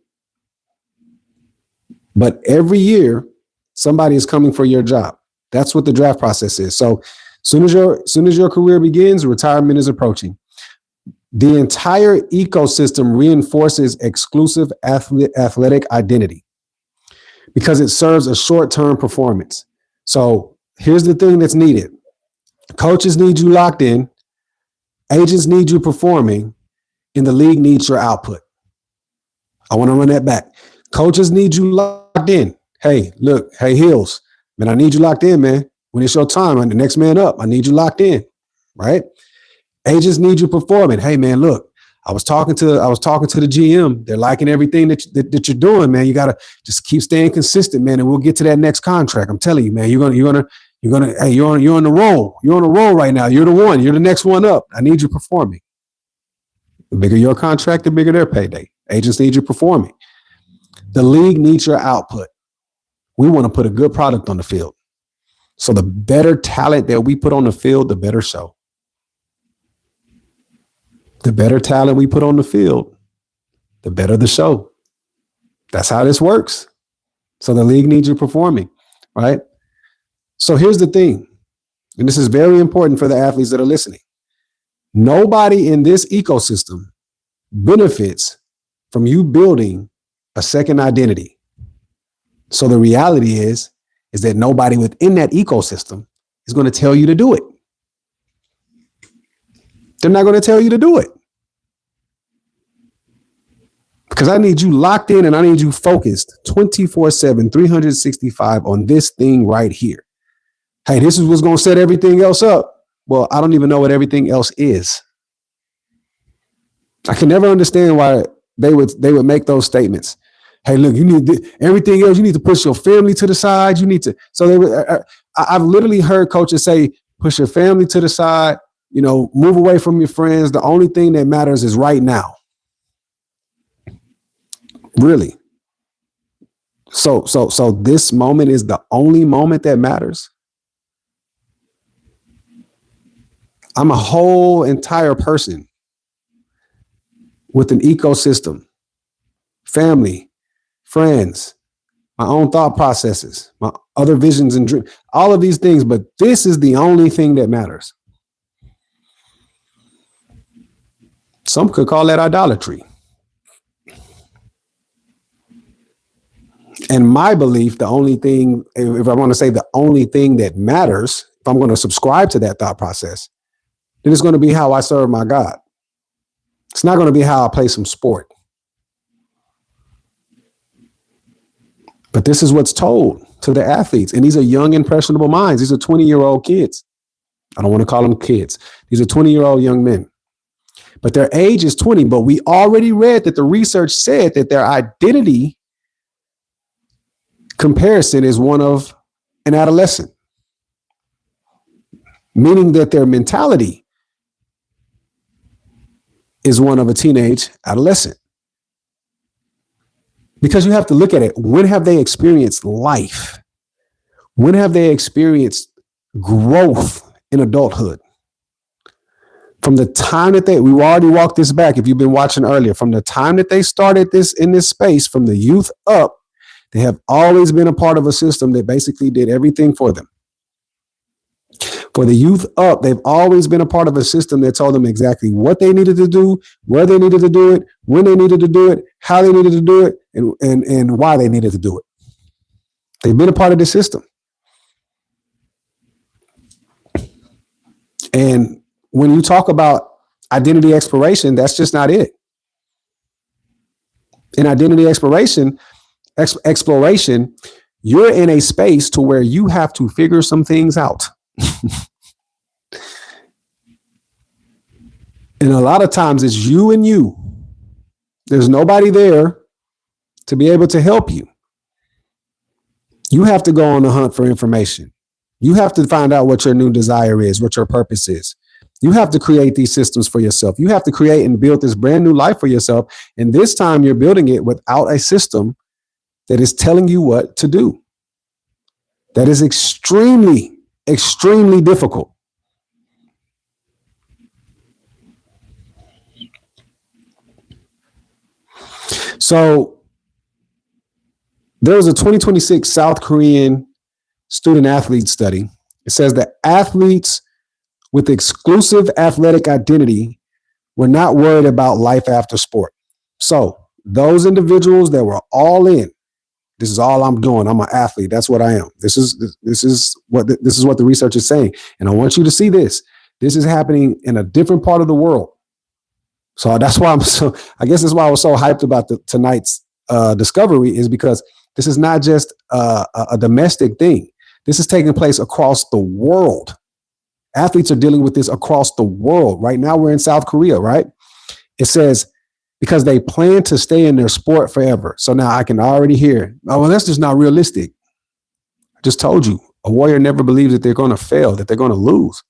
But every year, somebody is coming for your job. That's what the draft process is. So soon as your career begins, retirement is approaching. The entire ecosystem reinforces exclusive athletic identity because it serves a short-term performance. So here's the thing that's needed. Coaches need you locked in. Agents need you performing. And the league needs your output. I want to run that back. Coaches need you locked in. Hey, look, hey, Hills, man, I need you locked in, man. When it's your time, I'm the next man up. I need you locked in, right? Agents need you performing. Hey, man, look, I was talking to the GM. They're liking everything that you're doing, man. You got to just keep staying consistent, man, and we'll get to that next contract. I'm telling you, man, you're gonna. Hey, you're on the roll. You're on the roll right now. You're the one. You're the next one up. I need you performing. The bigger your contract, the bigger their payday. Agents need you performing. The league needs your output. We want to put a good product on the field. So the better talent that we put on the field, the better show. The better talent we put on the field, the better the show. That's how this works. So the league needs you performing, right? So here's the thing, and this is very important for the athletes that are listening. Nobody in this ecosystem benefits from you building a second identity. So the reality is that nobody within that ecosystem is going to tell you to do it. They're not going to tell you to do it. Because I need you locked in and I need you focused 24/7, 365 on this thing right here. Hey, this is what's going to set everything else up. Well, I don't even know what everything else is. I can never understand why they would make those statements. Hey, look, you need everything else. You need to push your family to the side. You need to. So they were. I've literally heard coaches say, push your family to the side. You know, move away from your friends. The only thing that matters is right now. Really. So this moment is the only moment that matters. I'm a whole entire person with an ecosystem, family, friends, my own thought processes, my other visions and dreams, all of these things. But this is the only thing that matters. Some could call that idolatry. And my belief, the only thing, if I want to say the only thing that matters, if I'm going to subscribe to that thought process, then it's going to be how I serve my God. It's not going to be how I play some sport. But this is what's told to the athletes. And these are young, impressionable minds. These are 20-year-old kids. I don't want to call them kids. These are 20-year-old young men. But their age is 20. But we already read that the research said that their identity comparison is one of an adolescent, meaning that their mentality is one of a teenage adolescent. Because you have to look at it. When have they experienced life? When have they experienced growth in adulthood? From the time that we already walked this back, if you've been watching earlier, from the time that they started this in this space, from the youth up, they have always been a part of a system that basically did everything for them. For the youth up, they've always been a part of a system that told them exactly what they needed to do, where they needed to do it, when they needed to do it, how they needed to do it, and why they needed to do it. They've been a part of the system. And when you talk about identity exploration, that's just not it. In identity exploration, you're in a space to where you have to figure some things out. And a lot of times it's you and you. There's nobody there to be able to help you. You have to go on the hunt for information. You have to find out what your new desire is, what your purpose is. You have to create these systems for yourself. You have to create and build this brand new life for yourself. And this time you're building it without a system that is telling you what to do. That is extremely, extremely difficult. So there was a 2026 South Korean student athlete study. It says that athletes with exclusive athletic identity We're not worried about life after sport. So those individuals that were all in, this is all I'm doing. I'm an athlete. That's what I am. This is what the research is saying. And I want you to see this. This is happening in a different part of the world. So that's why I guess that's why I was so hyped about tonight's discovery, is because this is not just a domestic thing. This is taking place across the world. Athletes are dealing with this across the world. Right now, we're in South Korea, right? It says, because they plan to stay in their sport forever. So now I can already hear, oh, well, that's just not realistic. I just told you, a warrior never believes that they're going to fail, that they're going to lose.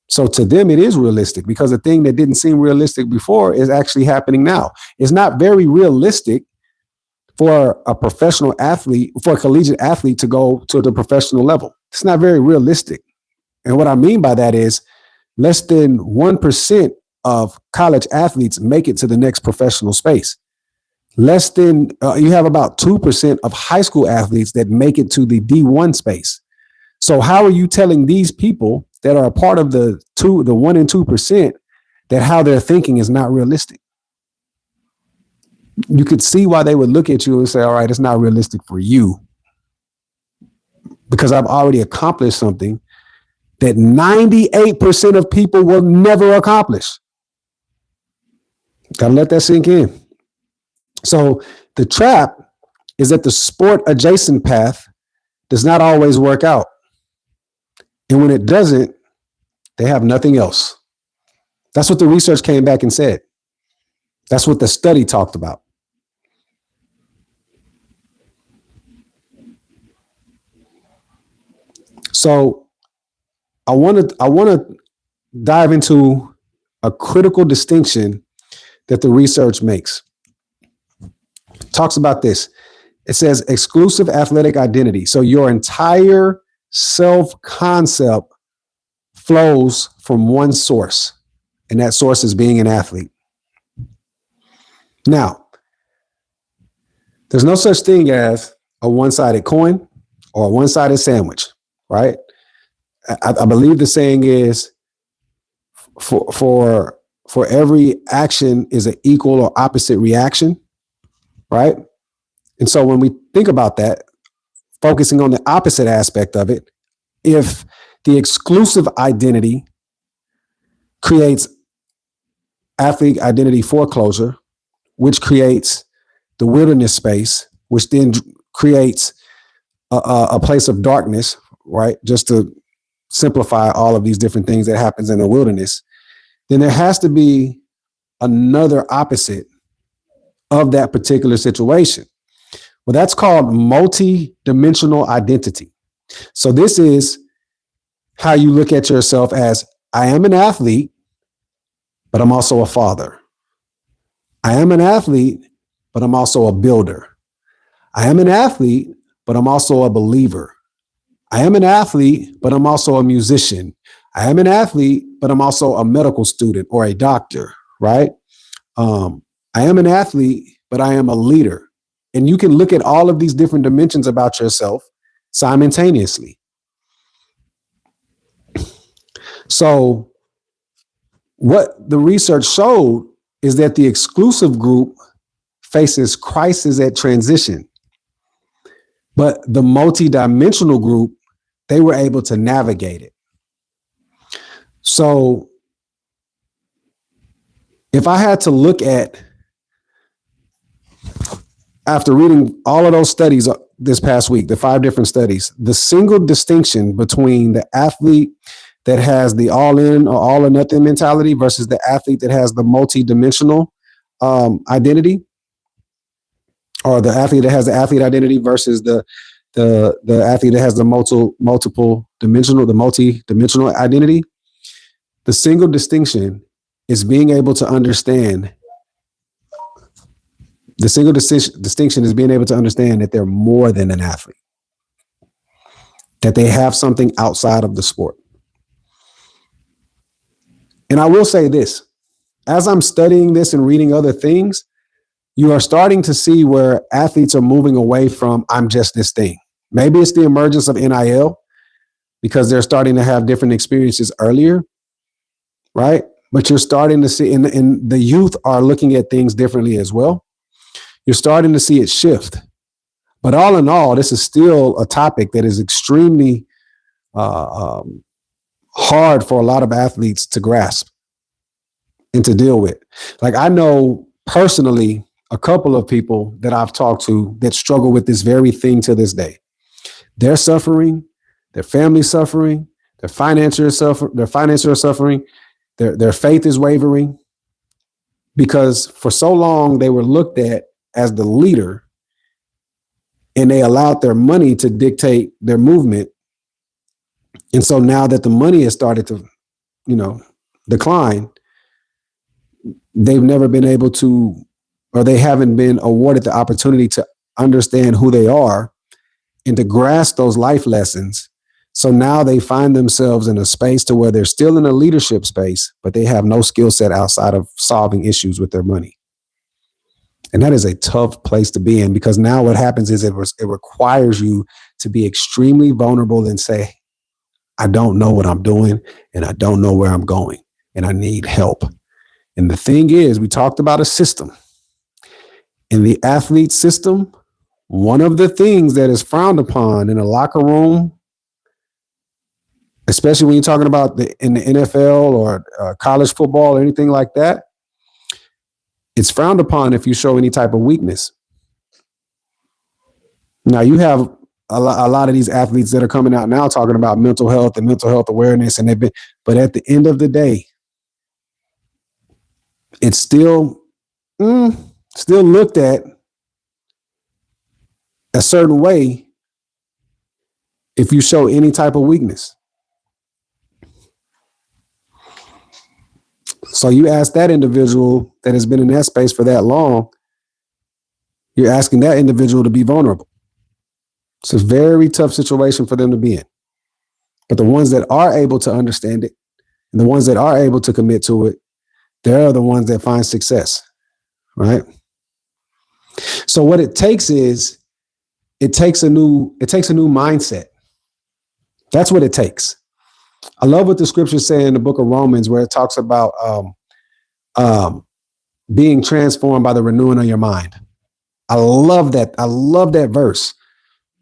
So to them, it is realistic, because the thing that didn't seem realistic before is actually happening now. It's not very realistic for a professional athlete, for a collegiate athlete to go to the professional level. It's not very realistic. And what I mean by that is less than 1% of college athletes make it to the next professional space. Less than, you have about 2% of high school athletes that make it to the D1 space. So how are you telling these people that are a part of the 1 and 2%, that how they're thinking is not realistic? You could see why they would look at you and say, all right, it's not realistic for you, because I've already accomplished something that 98% of people will never accomplish. Gotta let that sink in. So the trap is that the sport adjacent path does not always work out. And when it doesn't, they have nothing else. That's what the research came back and said. That's what the study talked about. So I want to dive into a critical distinction that the research makes. It talks about this. It says exclusive athletic identity. So your entire self-concept flows from one source, and that source is being an athlete. Now, there's no such thing as a one-sided coin or a one-sided sandwich, right? I believe the saying is for every action is an equal or opposite reaction, right? And so when we think about that, focusing on the opposite aspect of it, if the exclusive identity creates athlete identity foreclosure, which creates the wilderness space, which then creates a place of darkness, right? Just to simplify all of these different things that happens in the wilderness, then there has to be another opposite of that particular situation. Well, that's called multi-dimensional identity. So this is how you look at yourself as, I am an athlete, but I'm also a father. I am an athlete, but I'm also a builder. I am an athlete, but I'm also a believer. I am an athlete, but I'm also a musician. I am an athlete, but I'm also a medical student or a doctor, right? I am an athlete, but I am a leader. And you can look at all of these different dimensions about yourself simultaneously. So what the research showed is that the exclusive group faces crisis at transition, but the multidimensional group, they were able to navigate it. So if I had to look at, after reading all of those studies this past week, the 5 different studies, the single distinction between the athlete that has the all in or all or nothing mentality versus the athlete that has the multidimensional identity, or the athlete that has the athlete identity versus the athlete that has the multi-dimensional identity, the single distinction is being able to understand. The single distinction is being able to understand that they're more than an athlete, that they have something outside of the sport. And I will say this, as I'm studying this and reading other things, you are starting to see where athletes are moving away from, I'm just this thing. Maybe it's the emergence of NIL because they're starting to have different experiences earlier, right? but you're starting to see, and the youth are looking at things differently as well. You're starting to see it shift. But all in all, this is still a topic that is extremely hard for a lot of athletes to grasp and to deal with. Like, I know personally a couple of people that I've talked to that struggle with this very thing to this day. They're suffering, their family's suffering, their financiers are suffering, their faith is wavering, because for so long they were looked at as the leader, and they allowed their money to dictate their movement. And so now that the money has started to, decline, they've never been able to, or they haven't been awarded the opportunity to understand who they are and to grasp those life lessons. So now they find themselves in a space to where they're still in a leadership space, but they have no skill set outside of solving issues with their money. And that is a tough place to be in, because now what happens is it requires you to be extremely vulnerable and say, I don't know what I'm doing, and I don't know where I'm going, and I need help. And the thing is, we talked about a system. In the athlete system, one of the things that is frowned upon in a locker room, especially when you're talking about in the NFL or college football or anything like that, it's frowned upon if you show any type of weakness. Now, you have a lot of these athletes that are coming out now talking about mental health and mental health awareness, and but at the end of the day, it's still looked at a certain way if you show any type of weakness. So you ask that individual that has been in that space for that long, you're asking that individual to be vulnerable. It's a very tough situation for them to be in. But the ones that are able to understand it, and the ones that are able to commit to it, they're the ones that find success, right? So what it takes is, it takes a new mindset. That's what it takes. I love what the scriptures say in the book of Romans, where it talks about being transformed by the renewing of your mind. I love that. I love that verse,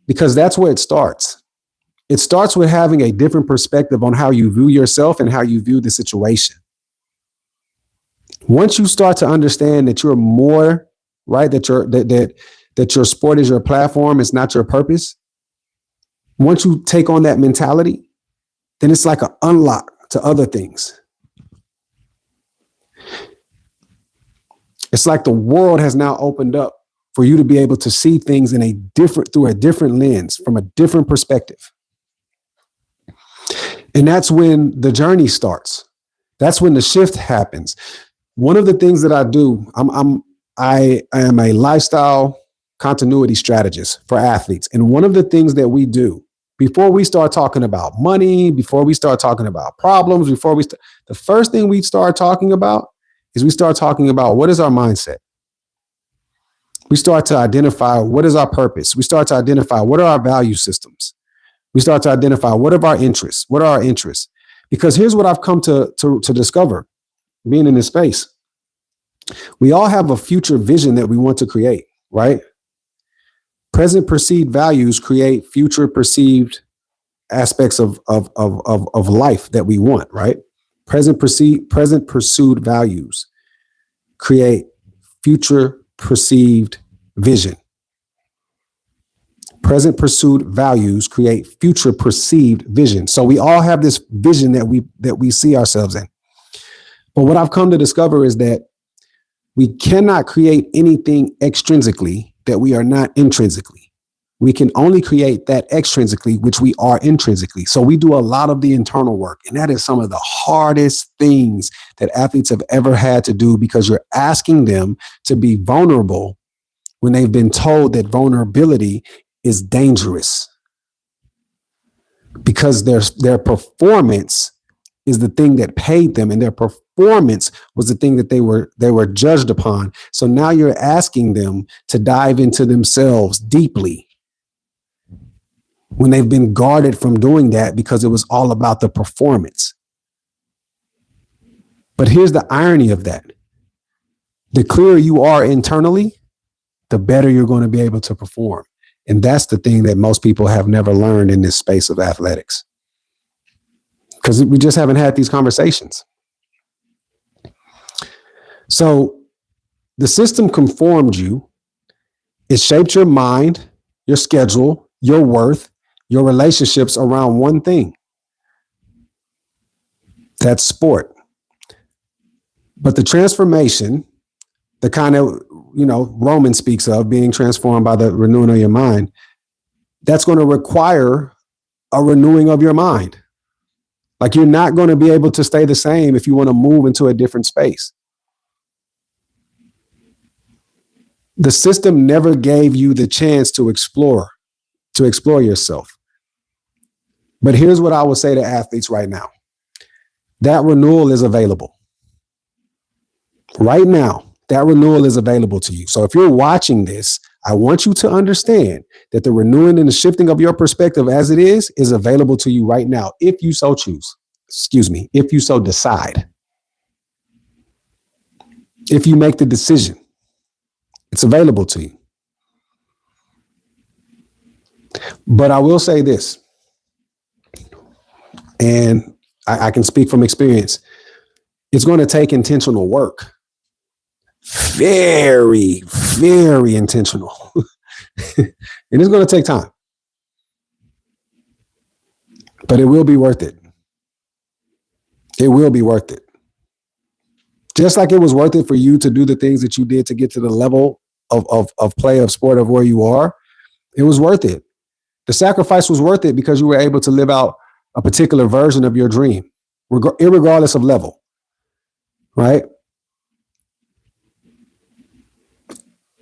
because that's where it starts. It starts with having a different perspective on how you view yourself and how you view the situation. Once you start to understand that you're more, right, that your sport is your platform, it's not your purpose. Once you take on that mentality, then it's like an unlock to other things. It's like the world has now opened up for you to be able to see things through a different lens, from a different perspective. And that's when the journey starts. That's when the shift happens. One of the things that I do, I am a lifestyle continuity strategist for athletes. And one of the things that we do before we start talking about money, before we start talking about problems, the first thing we start talking about is we start talking about what is our mindset. We start to identify what is our purpose. We start to identify what are our value systems. We start to identify what are our interests. What are our interests? Because here's what I've come to discover being in this space. We all have a future vision that we want to create, right? Present perceived values create future perceived aspects of life that we want, right? Present pursued values create future perceived vision. Present pursued values create future perceived vision. So we all have this vision that we see ourselves in. But what I've come to discover is that we cannot create anything extrinsically that we are not intrinsically. We can only create that extrinsically, which we are intrinsically. So we do a lot of the internal work. And that is some of the hardest things that athletes have ever had to do, because you're asking them to be vulnerable when they've been told that vulnerability is dangerous, because their performance is the thing that paid them, and their performance was the thing that they were judged upon. So now you're asking them to dive into themselves deeply when they've been guarded from doing that because it was all about the performance. But here's the irony of that. The clearer you are internally, the better you're going to be able to perform. And that's the thing that most people have never learned in this space of athletics, because we just haven't had these conversations. So the system conformed you. It shaped your mind, your schedule, your worth, your relationships around one thing. That's sport. But the transformation, the kind of, Roman speaks of being transformed by the renewing of your mind, that's going to require a renewing of your mind. Like, you're not going to be able to stay the same if you want to move into a different space. The system never gave you the chance to explore yourself. But here's what I would say to athletes right now. That renewal is available. Right now, that renewal is available to you. So if you're watching this, I want you to understand that the renewing and the shifting of your perspective as it is available to you right now, if you so choose. If you so decide. If you make the decision, it's available to you. But I will say this, and I can speak from experience. It's going to take intentional work. Very, very intentional. And it's going to take time. But it will be worth it. It will be worth it. Just like it was worth it for you to do the things that you did to get to the level of play of sport of where you are, it was worth it. The sacrifice was worth it because you were able to live out a particular version of your dream, irregardless of level, right?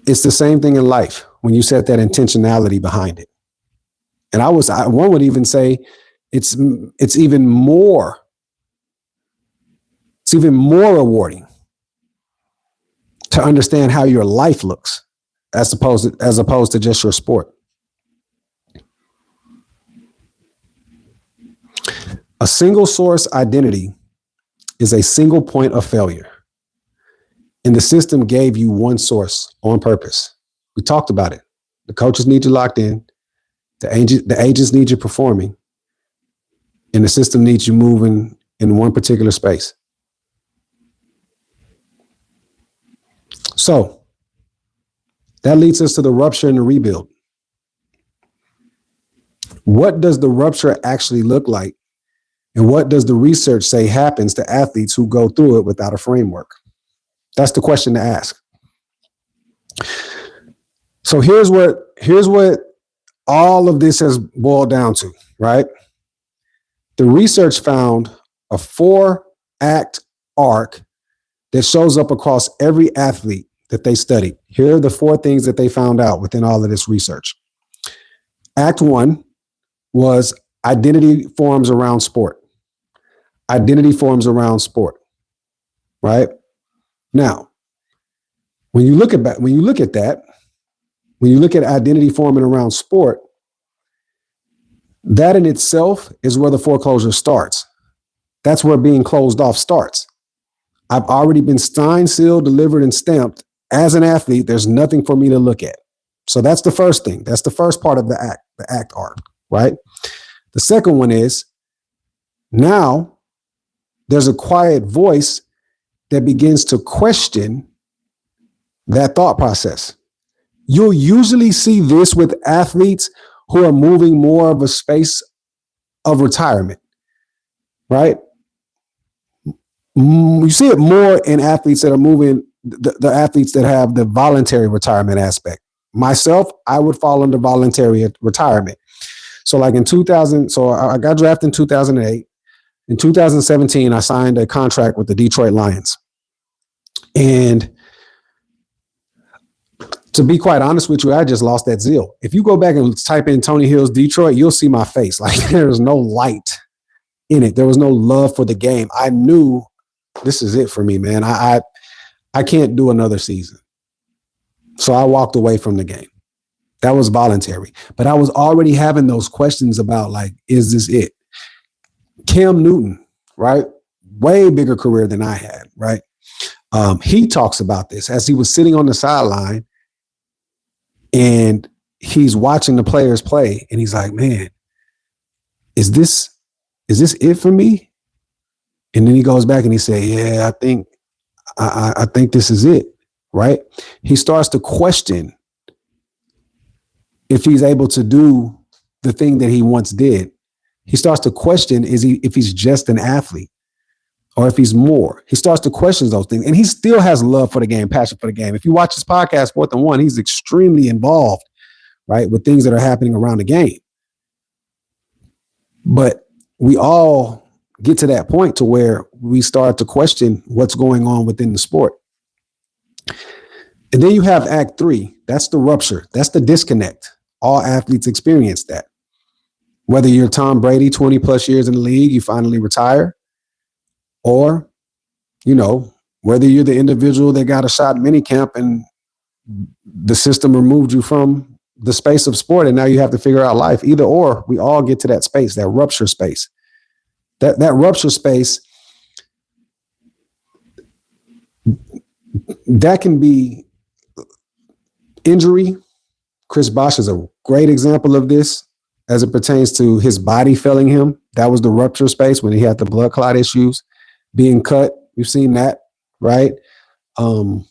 It's the same thing in life when you set that intentionality behind it. And one would even say it's even more rewarding to understand how your life looks as opposed to just your sport. A single source identity is a single point of failure. And the system gave you one source on purpose. We talked about it. The coaches need you locked in. The agents need you performing. And the system needs you moving in one particular space. So that leads us to the rupture and the rebuild. What does the rupture actually look like? And what does the research say happens to athletes who go through it without a framework? That's the question to ask. So here's what all of this has boiled down to, right? The research found a 4-act arc that shows up across every athlete that they studied. Here are the 4 things that they found out within all of this research. Act 1 was identity forms around sport. Identity forms around sport, right? Now, when you look at identity forming around sport, that in itself is where the foreclosure starts. That's where being closed off starts. I've already been signed, sealed, delivered, and stamped. As an athlete, there's nothing for me to look at. So that's the first thing. That's the first part of the act arc, right? The second one is now there's a quiet voice that begins to question that thought process. You'll usually see this with athletes who are moving more of a space of retirement, right? You see it more in athletes that are moving, the athletes that have the voluntary retirement aspect. Myself, I would fall under voluntary retirement. So like I got drafted in 2008. In 2017, I signed a contract with the Detroit Lions. And to be quite honest with you, I just lost that zeal. If you go back and type in Tony Hill's Detroit, you'll see my face. Like, there's no light in it. There was no love for the game. I knew this is it for me, man. I can't do another season. So I walked away from the game. That was voluntary. But I was already having those questions about, like, is this it? Cam Newton, right? way bigger career than I had, right? He talks about this as he was sitting on the sideline and he's watching the players play, and he's like, man, is this it for me? And then he goes back and he said, yeah, I think this is it, right? He starts to question if he's able to do the thing that he once did. He starts to question if he's just an athlete or if he's more. He starts to question those things. And he still has love for the game, passion for the game. If you watch his podcast, 4th and 1, he's extremely involved, right, with things that are happening around the game. But we all get to that point to where we start to question what's going on within the sport. And then you have Act 3. That's the rupture. That's the disconnect. All athletes experience that. Whether you're Tom Brady, 20 plus years in the league, you finally retire, or, whether you're the individual that got a shot in minicamp and the system removed you from the space of sport and now you have to figure out life. Either or, we all get to that space, that rupture space. That rupture space, that can be injury. Chris Bosh is a great example of this as it pertains to his body failing him. That was the rupture space when he had the blood clot issues, being cut. We've seen that, right? We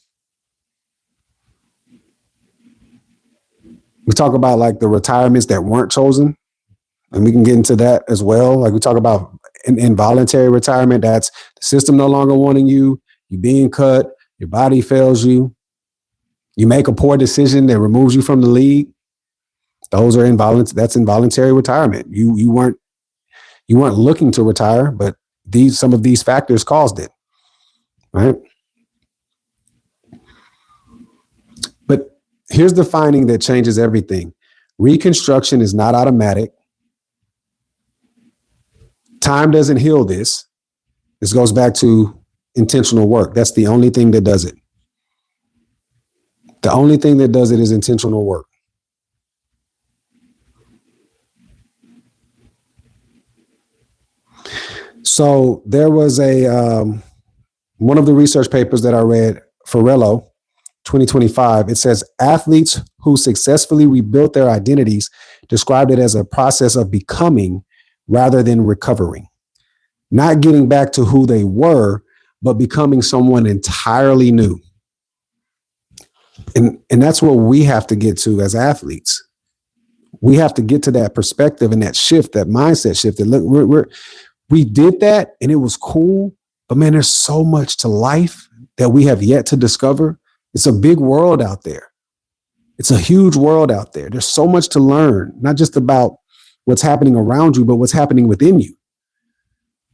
talk about like the retirements that weren't chosen, and we can get into that as well. Like we talk about involuntary retirement. That's the system no longer wanting you, you being cut, your body fails you, you make a poor decision that removes you from the league. Those are that's involuntary retirement. You weren't looking to retire, but some of these factors caused it, right? But here's the finding that changes everything. Reconstruction is not automatic. Time doesn't heal this. This goes back to intentional work. That's the only thing that does it. The only thing that does it is intentional work. So there was one of the research papers that I read, Farello, 2025. It says athletes who successfully rebuilt their identities described it as a process of becoming rather than recovering, not getting back to who they were, but becoming someone entirely new. And that's what we have to get to as athletes. We have to get to that perspective and that shift, that mindset shift. That look, we did that and it was cool, but man, there's so much to life that we have yet to discover. It's a big world out there. It's a huge world out there. There's so much to learn, not just about what's happening around you, but what's happening within you.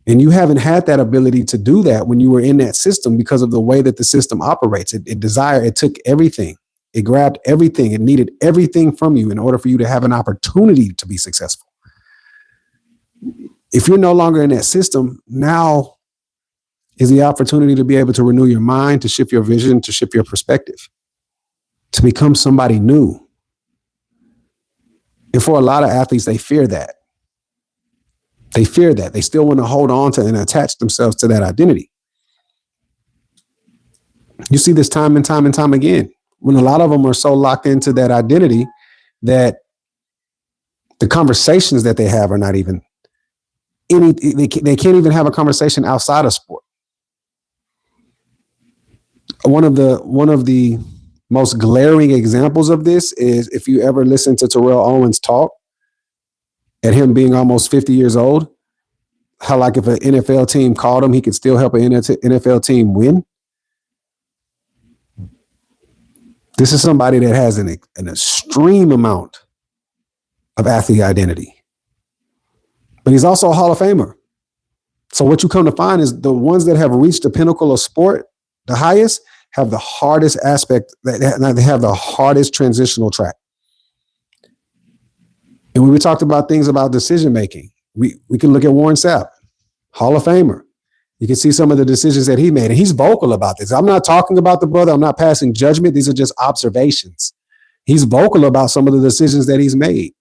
And you haven't had that ability to do that when you were in that system because of the way that the system operates. It took everything. It grabbed everything. It needed everything from you in order for you to have an opportunity to be successful. If you're no longer in that system, now is the opportunity to be able to renew your mind, to shift your vision, to shift your perspective, to become somebody new. And for a lot of athletes, they fear that. They fear that. They still want to hold on to and attach themselves to that identity. You see this time and time and time again, when a lot of them are so locked into that identity that the conversations that they have are not even they can't even have a conversation outside of sport. One of the most glaring examples of this is if you ever listen to Terrell Owens talk at him being almost 50 years old, how like if an NFL team called him, he could still help an NFL team win. This is somebody that has an extreme amount of athlete identity. But he's also a Hall of Famer. So what you come to find is the ones that have reached the pinnacle of sport, the highest, have the hardest aspect, they have the hardest transitional track. And when we talked about things about decision making, we can look at Warren Sapp, Hall of Famer. You can see some of the decisions that he made, and he's vocal about this. I'm not talking about the brother. I'm not passing judgment. These are just observations. He's vocal about some of the decisions that he's made.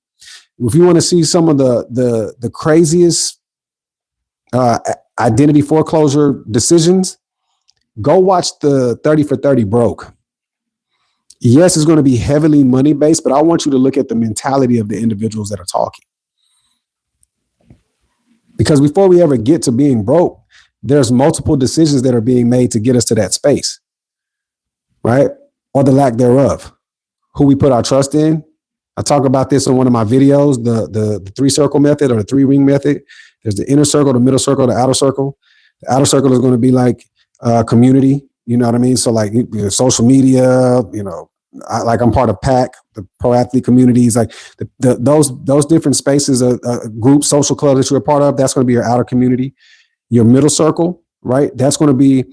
If you want to see some of the craziest identity foreclosure decisions, go watch the 30 for 30 broke. Yes, it's going to be heavily money based, but I want you to look at the mentality of the individuals that are talking. Because before we ever get to being broke, there's multiple decisions that are being made to get us to that space, right? Or the lack thereof. Who we put our trust in. I talk about this in one of my videos, the 3-circle method or the 3-ring method. There's the inner circle, the middle circle, the outer circle. The outer circle is going to be like community. You know what I mean? So like social media, I'm part of PAC, the pro athlete communities, like those different spaces, group, social clubs that you're a part of. That's going to be your outer community. Your middle circle, right? That's going to be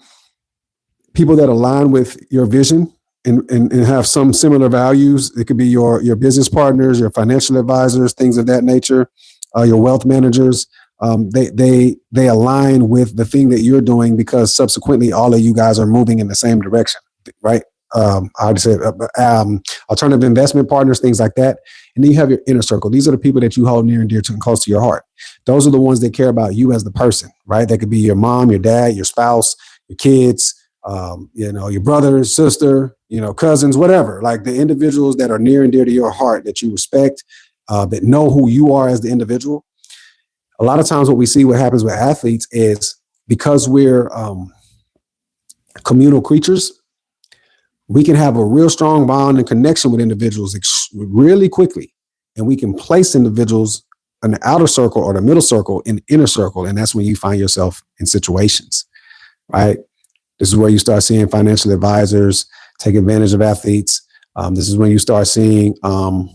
people that align with your vision and have some similar values. It could be your business partners, your financial advisors, things of that nature, your wealth managers. They align with the thing that you're doing because subsequently all of you guys are moving in the same direction, right? I'd say alternative investment partners, things like that. And then you have your inner circle. These are the people that you hold near and dear to and close to your heart. Those are the ones that care about you as the person, right? That could be your mom, your dad, your spouse, your kids, your brother, sister, cousins, whatever. Like the individuals that are near and dear to your heart that you respect, that know who you are as the individual. A lot of times what happens with athletes is because we're communal creatures, we can have a real strong bond and connection with individuals really quickly. And we can place individuals in the outer circle or the middle circle in the inner circle. And that's when you find yourself in situations, right? This is where you start seeing financial advisors take advantage of athletes. This is when you start seeing, I'll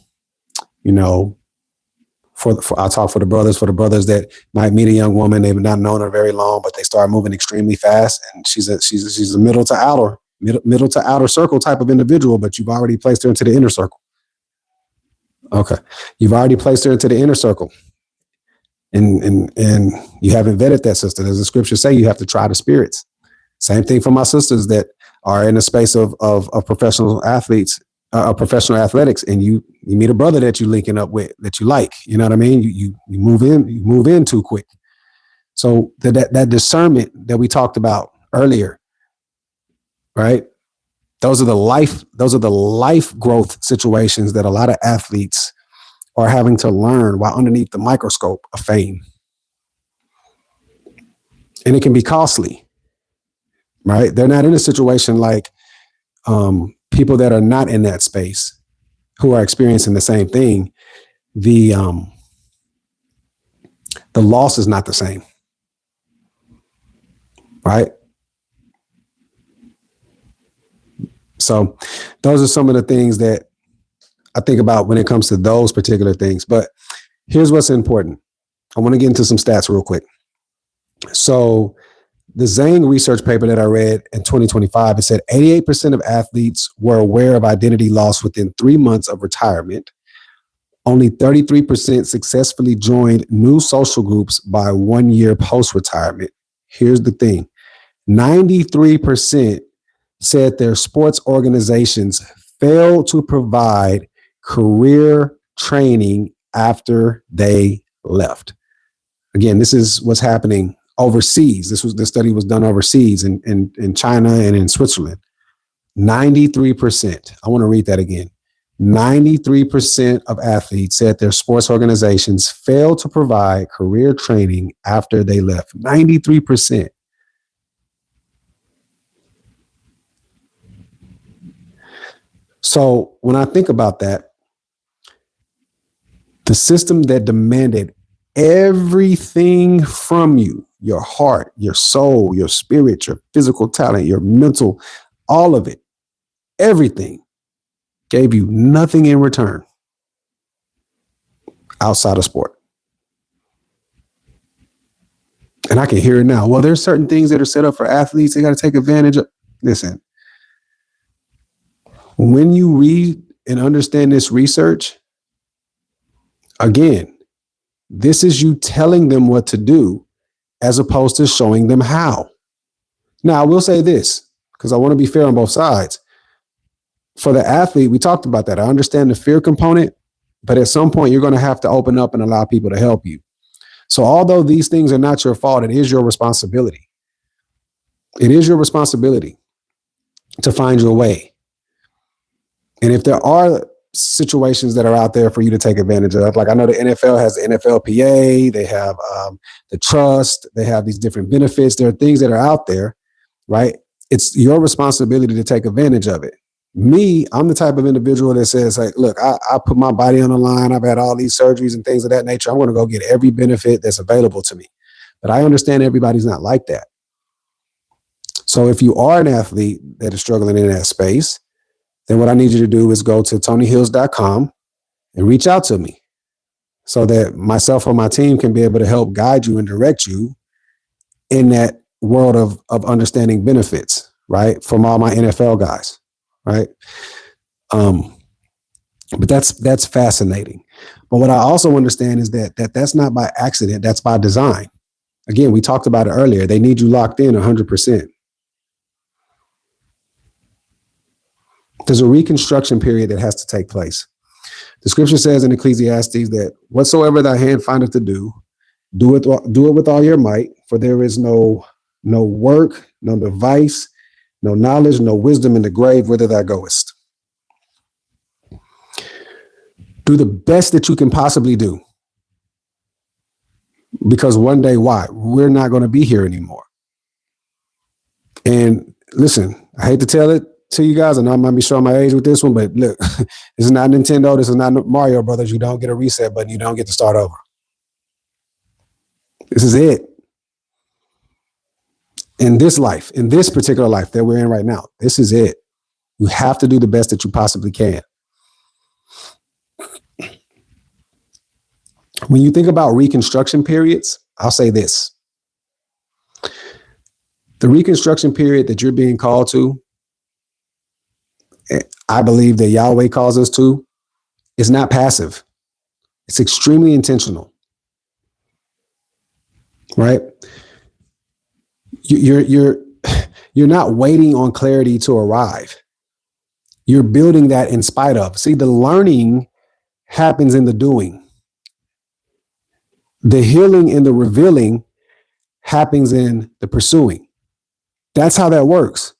talk for the brothers that might meet a young woman. They've not known her very long, but they start moving extremely fast. And she's a middle to outer circle type of individual, but you've already placed her into the inner circle. Okay. You've already placed her into the inner circle. And you haven't vetted that sister. As the scriptures say, you have to try the spirits. Same thing for my sisters that are in the space of professional athletes, professional athletics, and you meet a brother that you linking up with that you like. You know what I mean? You move in too quick. So that discernment that we talked about earlier, right? Those are the life growth situations that a lot of athletes are having to learn while underneath the microscope of fame. And it can be costly, right? They're not in a situation like people that are not in that space who are experiencing the same thing. The loss is not the same, right? So those are some of the things that I think about when it comes to those particular things. But here's what's important. I want to get into some stats real quick. So the Zhang research paper that I read in 2025, it said 88% of athletes were aware of identity loss within 3 months of retirement. Only 33% successfully joined new social groups by 1 year post-retirement. Here's the thing. 93% said their sports organizations failed to provide career training after they left. Again, this is what's happening overseas. The study was done overseas in China and in Switzerland. 93%. I want to read that again. 93% of athletes said their sports organizations failed to provide career training after they left. 93%. So when I think about that, the system that demanded everything from you, your heart, your soul, your spirit, your physical talent, your mental, all of it, everything, gave you nothing in return outside of sport. And I can hear it now. Well, there's certain things that are set up for athletes. They got to take advantage of. Listen, when you read and understand this research, again, this is you telling them what to do as opposed to showing them how. Now, I will say this, because I want to be fair on both sides. For the athlete, we talked about that. I understand the fear component, but at some point, you're going to have to open up and allow people to help you. So although these things are not your fault, it is your responsibility. It is your responsibility to find your way. And if there are situations that are out there for you to take advantage of, like I know the NFL has the NFLPA, they have the trust, they have these different benefits. There are things that are out there, right? It's your responsibility to take advantage of it. Me, I'm the type of individual that says, like, look, I put my body on the line. I've had all these surgeries and things of that nature. I'm going to go get every benefit that's available to me. But I understand everybody's not like that. So if you are an athlete that is struggling in that space, then what I need you to do is go to TonyHills.com and reach out to me so that myself or my team can be able to help guide you and direct you in that world of understanding benefits, right? From all my NFL guys. Right. But that's fascinating. But what I also understand is that's not by accident. That's by design. Again, we talked about it earlier. They need you locked in 100%. There's a reconstruction period that has to take place. The scripture says in Ecclesiastes that whatsoever thy hand findeth to do it with all your might, for there is no work, no device, no knowledge, no wisdom in the grave, whither thou goest. Do the best that you can possibly do. Because one day, why? We're not going to be here anymore. And listen, I hate to tell it to you guys, and I might be showing my age with this one, but look, this is not Nintendo. This is not Mario Brothers. You don't get a reset button. You don't get to start over. This is it. In this life, in this particular life that we're in right now, this is it. You have to do the best that you possibly can. When you think about reconstruction periods, I'll say this. The reconstruction period that you're being called to, I believe that Yahweh calls us to, is not passive. It's extremely intentional. Right? You're not waiting on clarity to arrive. You're building that in spite of. See, the learning happens in the doing. The healing and the revealing happens in the pursuing. That's how that works.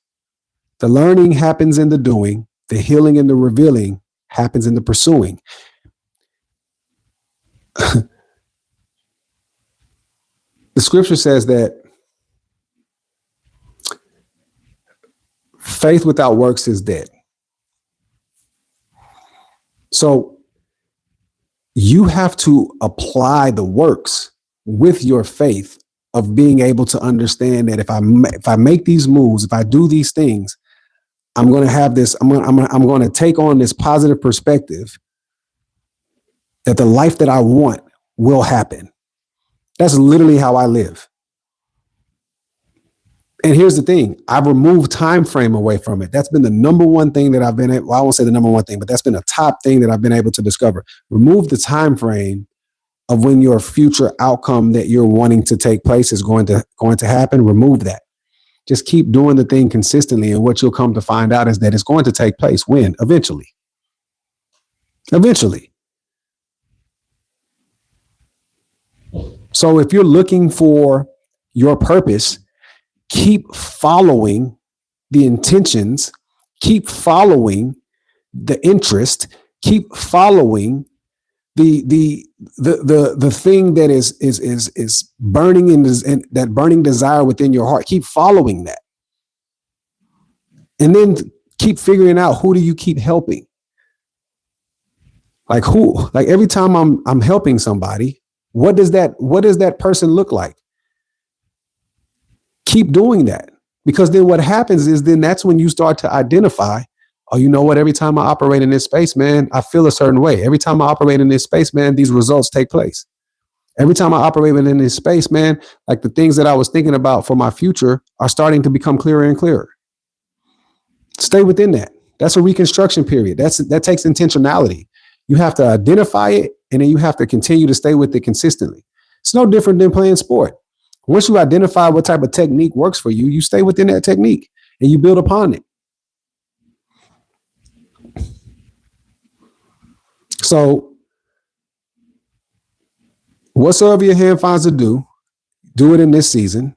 The learning happens in the doing. The healing and the revealing happens in the pursuing. The scripture says that faith without works is dead. So you have to apply the works with your faith of being able to understand that if I make these moves, if I do these things, I'm going to have this. I'm going to take on this positive perspective that the life that I want will happen. That's literally how I live. And here's the thing. I've removed time frame away from it. That's been the number one thing that I've been able, well, I won't say the number one thing, but that's been a top thing that I've been able to discover. Remove the time frame of when your future outcome that you're wanting to take place is going to happen. Remove that. Just keep doing the thing consistently. And what you'll come to find out is that it's going to take place when? Eventually. Eventually. So if you're looking for your purpose, keep following the intentions, keep following the interest, keep following the thing that is burning in that burning desire within your heart. Keep following that. And then keep figuring out, who do you keep helping? Like who? Like every time I'm helping somebody, what does that person look like? Keep doing that, because then what happens is then that's when you start to identify, oh, you know what? Every time I operate in this space, man, I feel a certain way. Every time I operate in this space, man, these results take place. Every time I operate in this space, man, like the things that I was thinking about for my future are starting to become clearer and clearer. Stay within that. That's a reconstruction period. That takes intentionality. You have to identify it, and then you have to continue to stay with it consistently. It's no different than playing sport. Once you identify what type of technique works for you, you stay within that technique and you build upon it. So Whatsoever your hand finds to do it in this season.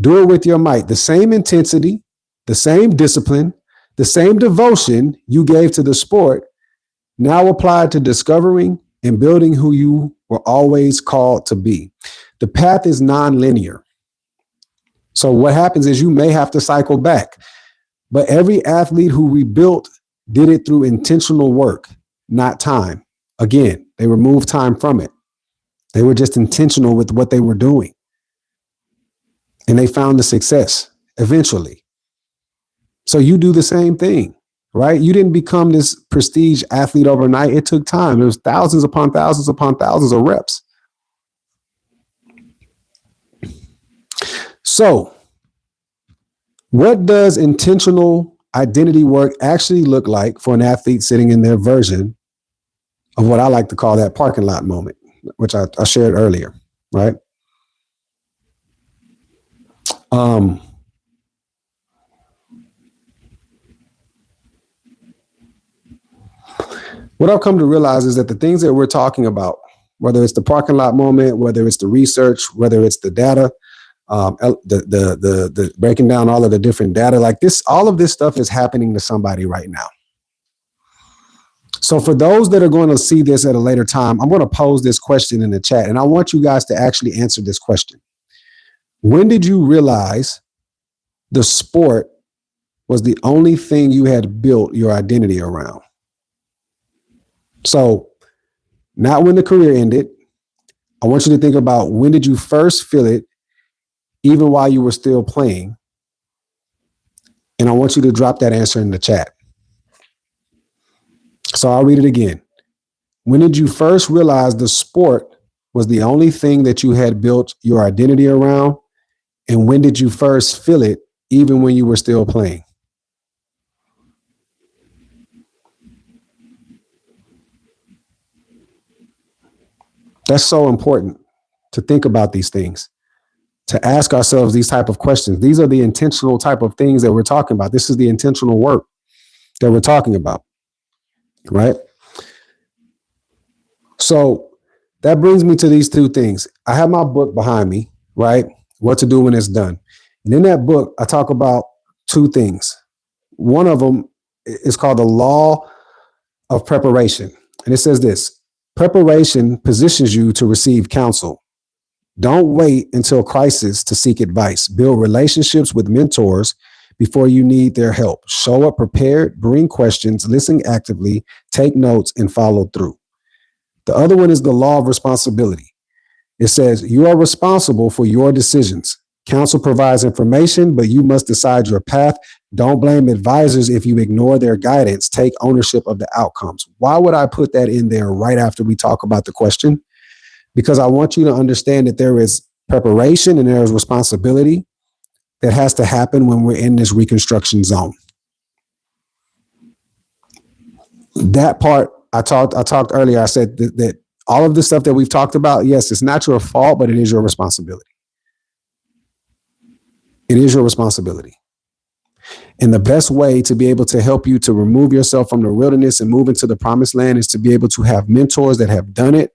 Do it with your might. The same intensity, the same discipline, the same devotion you gave to the sport, now applied to discovering and building who you were always called to be. The path is non-linear. So what happens is you may have to cycle back. But every athlete who rebuilt did it through intentional work, not time. Again, they removed time from it. They were just intentional with what they were doing. And they found the success eventually. So you do the same thing, right? You didn't become this prestige athlete overnight. It took time. There was thousands upon thousands upon thousands of reps. So what does intentional identity work actually look like for an athlete sitting in their version of what I like to call that parking lot moment, which I shared earlier, right? What I've come to realize is that the things that we're talking about, whether it's the parking lot moment, whether it's the research, whether it's the data, the breaking down all of the different data, like this, all of this stuff is happening to somebody right now. So for those that are going to see this at a later time, I'm going to pose this question in the chat, and I want you guys to actually answer this question. When did you realize the sport was the only thing you had built your identity around? So not when the career ended. I want you to think about, when did you first feel it, even while you were still playing? And I want you to drop that answer in the chat. So I'll read it again. When did you first realize the sport was the only thing that you had built your identity around? And when did you first feel it, even when you were still playing? That's so important to think about these things, to ask ourselves these type of questions. These are the intentional type of things that we're talking about. This is the intentional work that we're talking about, right? So that brings me to these two things. I have my book behind me, right? What to do when it's done. And in that book, I talk about two things. One of them is called the law of preparation. And it says this: preparation positions you to receive counsel. Don't wait until crisis to seek advice. Build relationships with mentors before you need their help. Show up prepared, bring questions, listen actively, take notes, and follow through. The other one is the law of responsibility. It says you are responsible for your decisions. Counsel provides information, but you must decide your path. Don't blame advisors if you ignore their guidance. Take ownership of the outcomes. Why would I put that in there right after we talk about the question? Because I want you to understand that there is preparation and there is responsibility that has to happen when we're in this reconstruction zone. That part I talked earlier. I said that all of the stuff that we've talked about, yes, it's not your fault, but it is your responsibility. It is your responsibility. And the best way to be able to help you to remove yourself from the wilderness and move into the promised land is to be able to have mentors that have done it,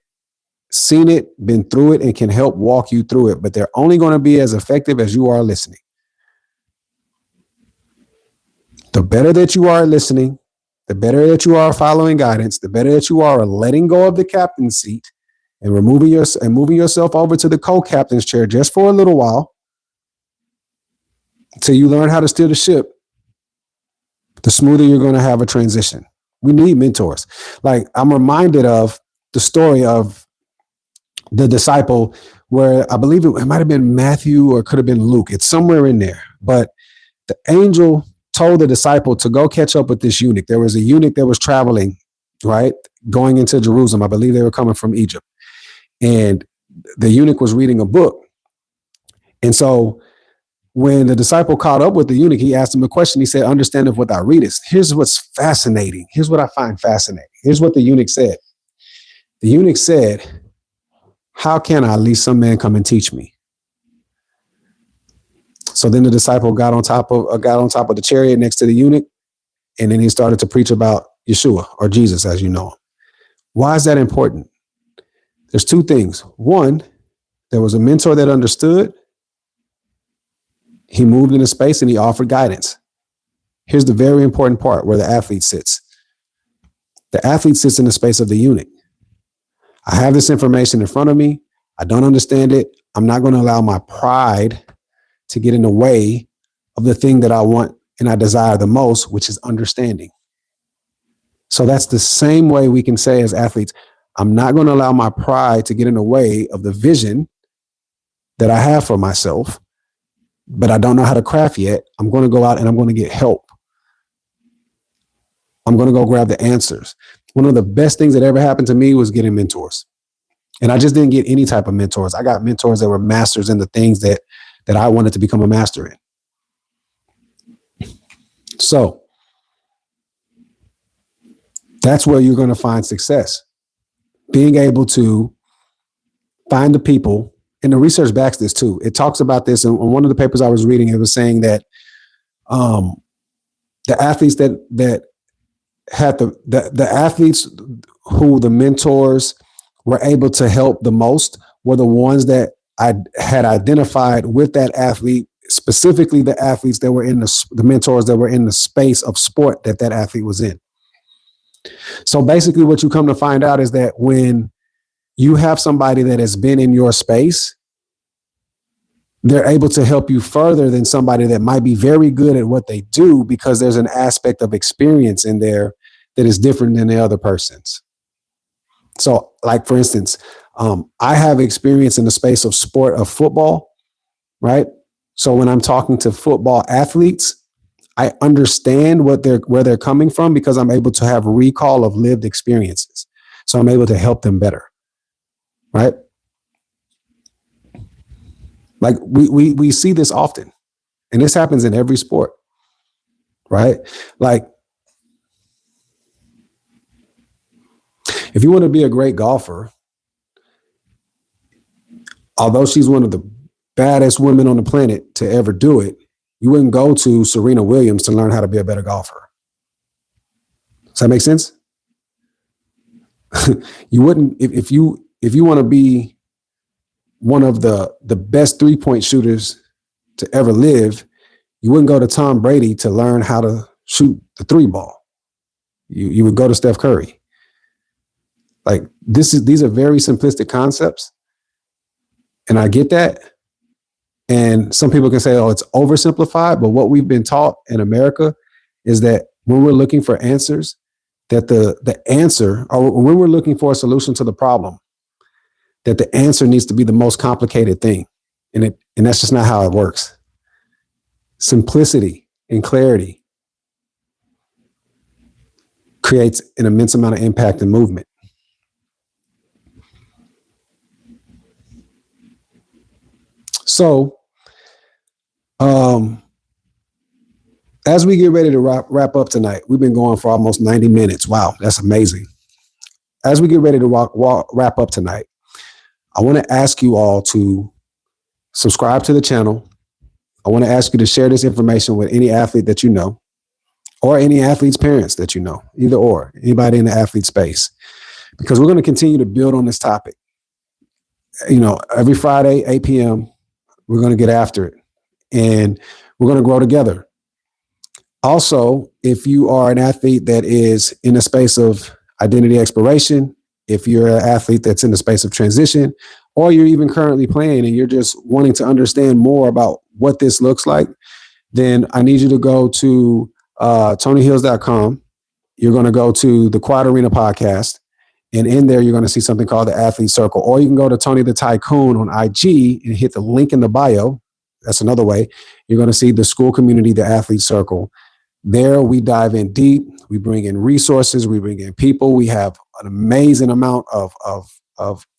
seen it, been through it, and can help walk you through it. But they're only going to be as effective as you are listening. The better that you are listening, the better that you are following guidance, the better that you are letting go of the captain's seat and moving yourself over to the co-captain's chair just for a little while until you learn how to steer the ship, the smoother you're going to have a transition. We need mentors. Like, I'm reminded of the story of the disciple where I believe it might have been Matthew or it could have been Luke. It's somewhere in there. But the angel told the disciple to go catch up with this eunuch. There was a eunuch that was traveling, right, going into Jerusalem. I believe they were coming from Egypt. And the eunuch was reading a book. And so when the disciple caught up with the eunuch, he asked him a question. He said, understand of what thou readest. Here's what's fascinating. Here's what I find fascinating. Here's what the eunuch said. The eunuch said, how can I, least some man come and teach me? So then the disciple got on top of the chariot next to the eunuch, and then he started to preach about Yeshua, or Jesus as you know him. Why is that important? There's two things. One, there was a mentor that understood. He moved into space and he offered guidance. Here's the very important part where the athlete sits. The athlete sits in the space of the eunuch. I have this information in front of me. I don't understand it. I'm not going to allow my pride to get in the way of the thing that I want and I desire the most, which is understanding. So that's the same way we can say as athletes, I'm not going to allow my pride to get in the way of the vision that I have for myself, but I don't know how to craft yet. I'm going to go out and I'm going to get help. I'm going to go grab the answers. One of the best things that ever happened to me was getting mentors. And I just didn't get any type of mentors. I got mentors that were masters in the things that I wanted to become a master in. So that's where you're going to find success. Being able to find the people, and the research backs this too. It talks about this in one of the papers I was reading. It was saying that the athletes that had the athletes who the mentors were able to help the most were the ones that I had identified with that athlete, specifically the athletes that were in the mentors that were in the space of sport that athlete was in. So basically what you come to find out is that when you have somebody that has been in your space, they're able to help you further than somebody that might be very good at what they do, because there's an aspect of experience in there that is different than the other person's. So like, for instance, I have experience in the space of sport of football, right? So when I'm talking to football athletes, I understand where they're coming from because I'm able to have recall of lived experiences. So I'm able to help them better, right? Like we see this often, and this happens in every sport, right? Like, if you want to be a great golfer, although she's one of the baddest women on the planet to ever do it, you wouldn't go to Serena Williams to learn how to be a better golfer. Does that make sense? You wouldn't, if you want to be one of the best 3-point shooters to ever live, you wouldn't go to Tom Brady to learn how to shoot the 3 ball. You would go to Steph Curry. Like, these are very simplistic concepts, and I get that. And some people can say, oh, it's oversimplified. But what we've been taught in America is that when we're looking for answers, that the answer, or when we're looking for a solution to the problem, that the answer needs to be the most complicated thing. And that's just not how it works. Simplicity and clarity creates an immense amount of impact and movement. So, as we get ready to wrap up tonight, we've been going for almost 90 minutes. Wow, that's amazing. As we get ready to wrap up tonight, I want to ask you all to subscribe to the channel. I want to ask you to share this information with any athlete that you know, or any athlete's parents that you know, either or, anybody in the athlete space, because we're going to continue to build on this topic. You know, every Friday, 8 p.m., we're going to get after it, and we're going to grow together. Also, if you are an athlete that is in the space of identity exploration, if you're an athlete that's in the space of transition, or you're even currently playing and you're just wanting to understand more about what this looks like, then I need you to go to TonyHills.com. You're going to go to the Quad Arena podcast, and in there, you're going to see something called the Athlete Circle. Or you can go to Tony the Tycoon on IG and hit the link in the bio. That's another way. You're going to see the school community, the Athlete Circle. There, we dive in deep. We bring in resources. We bring in people. We have an amazing amount of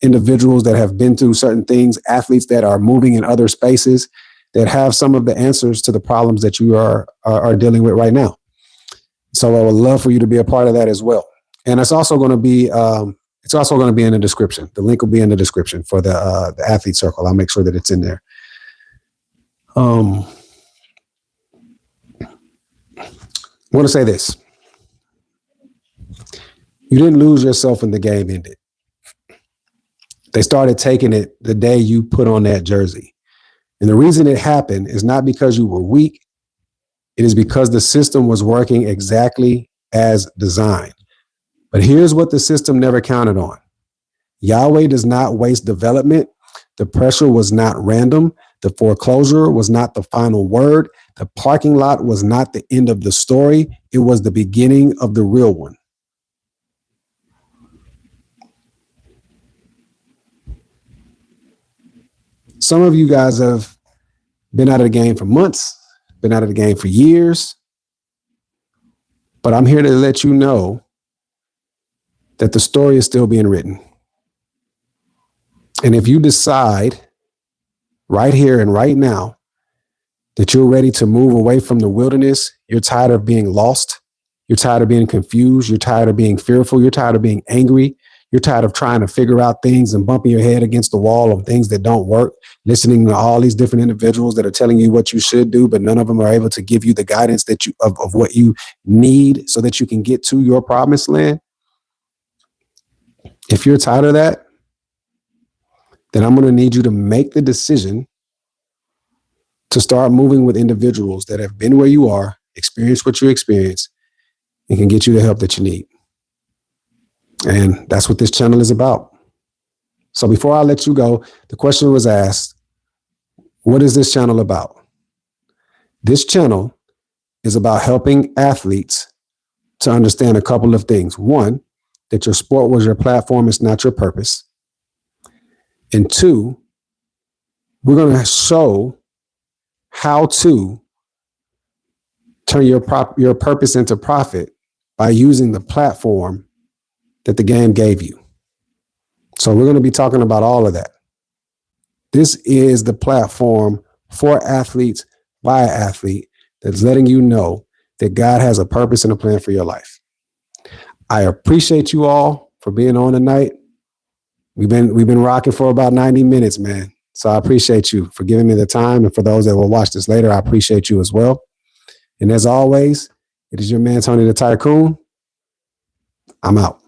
individuals that have been through certain things, athletes that are moving in other spaces, that have some of the answers to the problems that you are dealing with right now. So I would love for you to be a part of that as well. And it's also going to be in the description. The link will be in the description for the Athlete Circle. I'll make sure that it's in there. I want to say this. You didn't lose yourself when the game ended. They started taking it the day you put on that jersey. And the reason it happened is not because you were weak. It is because the system was working exactly as designed. But here's what the system never counted on. Yahweh does not waste development. The pressure was not random. The foreclosure was not the final word. The parking lot was not the end of the story. It was the beginning of the real one. Some of you guys have been out of the game for months, been out of the game for years, but I'm here to let you know that the story is still being written. And if you decide right here and right now that you're ready to move away from the wilderness, you're tired of being lost, you're tired of being confused, you're tired of being fearful, you're tired of being angry, you're tired of trying to figure out things and bumping your head against the wall of things that don't work, listening to all these different individuals that are telling you what you should do, but none of them are able to give you the guidance that you of what you need so that you can get to your promised land. If you're tired of that, then I'm going to need you to make the decision to start moving with individuals that have been where you are, experienced what you experience, and can get you the help that you need. And that's what this channel is about. So before I let you go, the question was asked, what is this channel about? This channel is about helping athletes to understand a couple of things. One, that your sport was your platform, it's not your purpose. And two, we're going to show how to turn your purpose into profit by using the platform that the game gave you. So we're going to be talking about all of that. This is the platform for athletes by an athlete that's letting you know that God has a purpose and a plan for your life. I appreciate you all for being on tonight. We've been rocking for about 90 minutes, man. So I appreciate you for giving me the time. And for those that will watch this later, I appreciate you as well. And as always, it is your man, Tony the Tycoon. I'm out.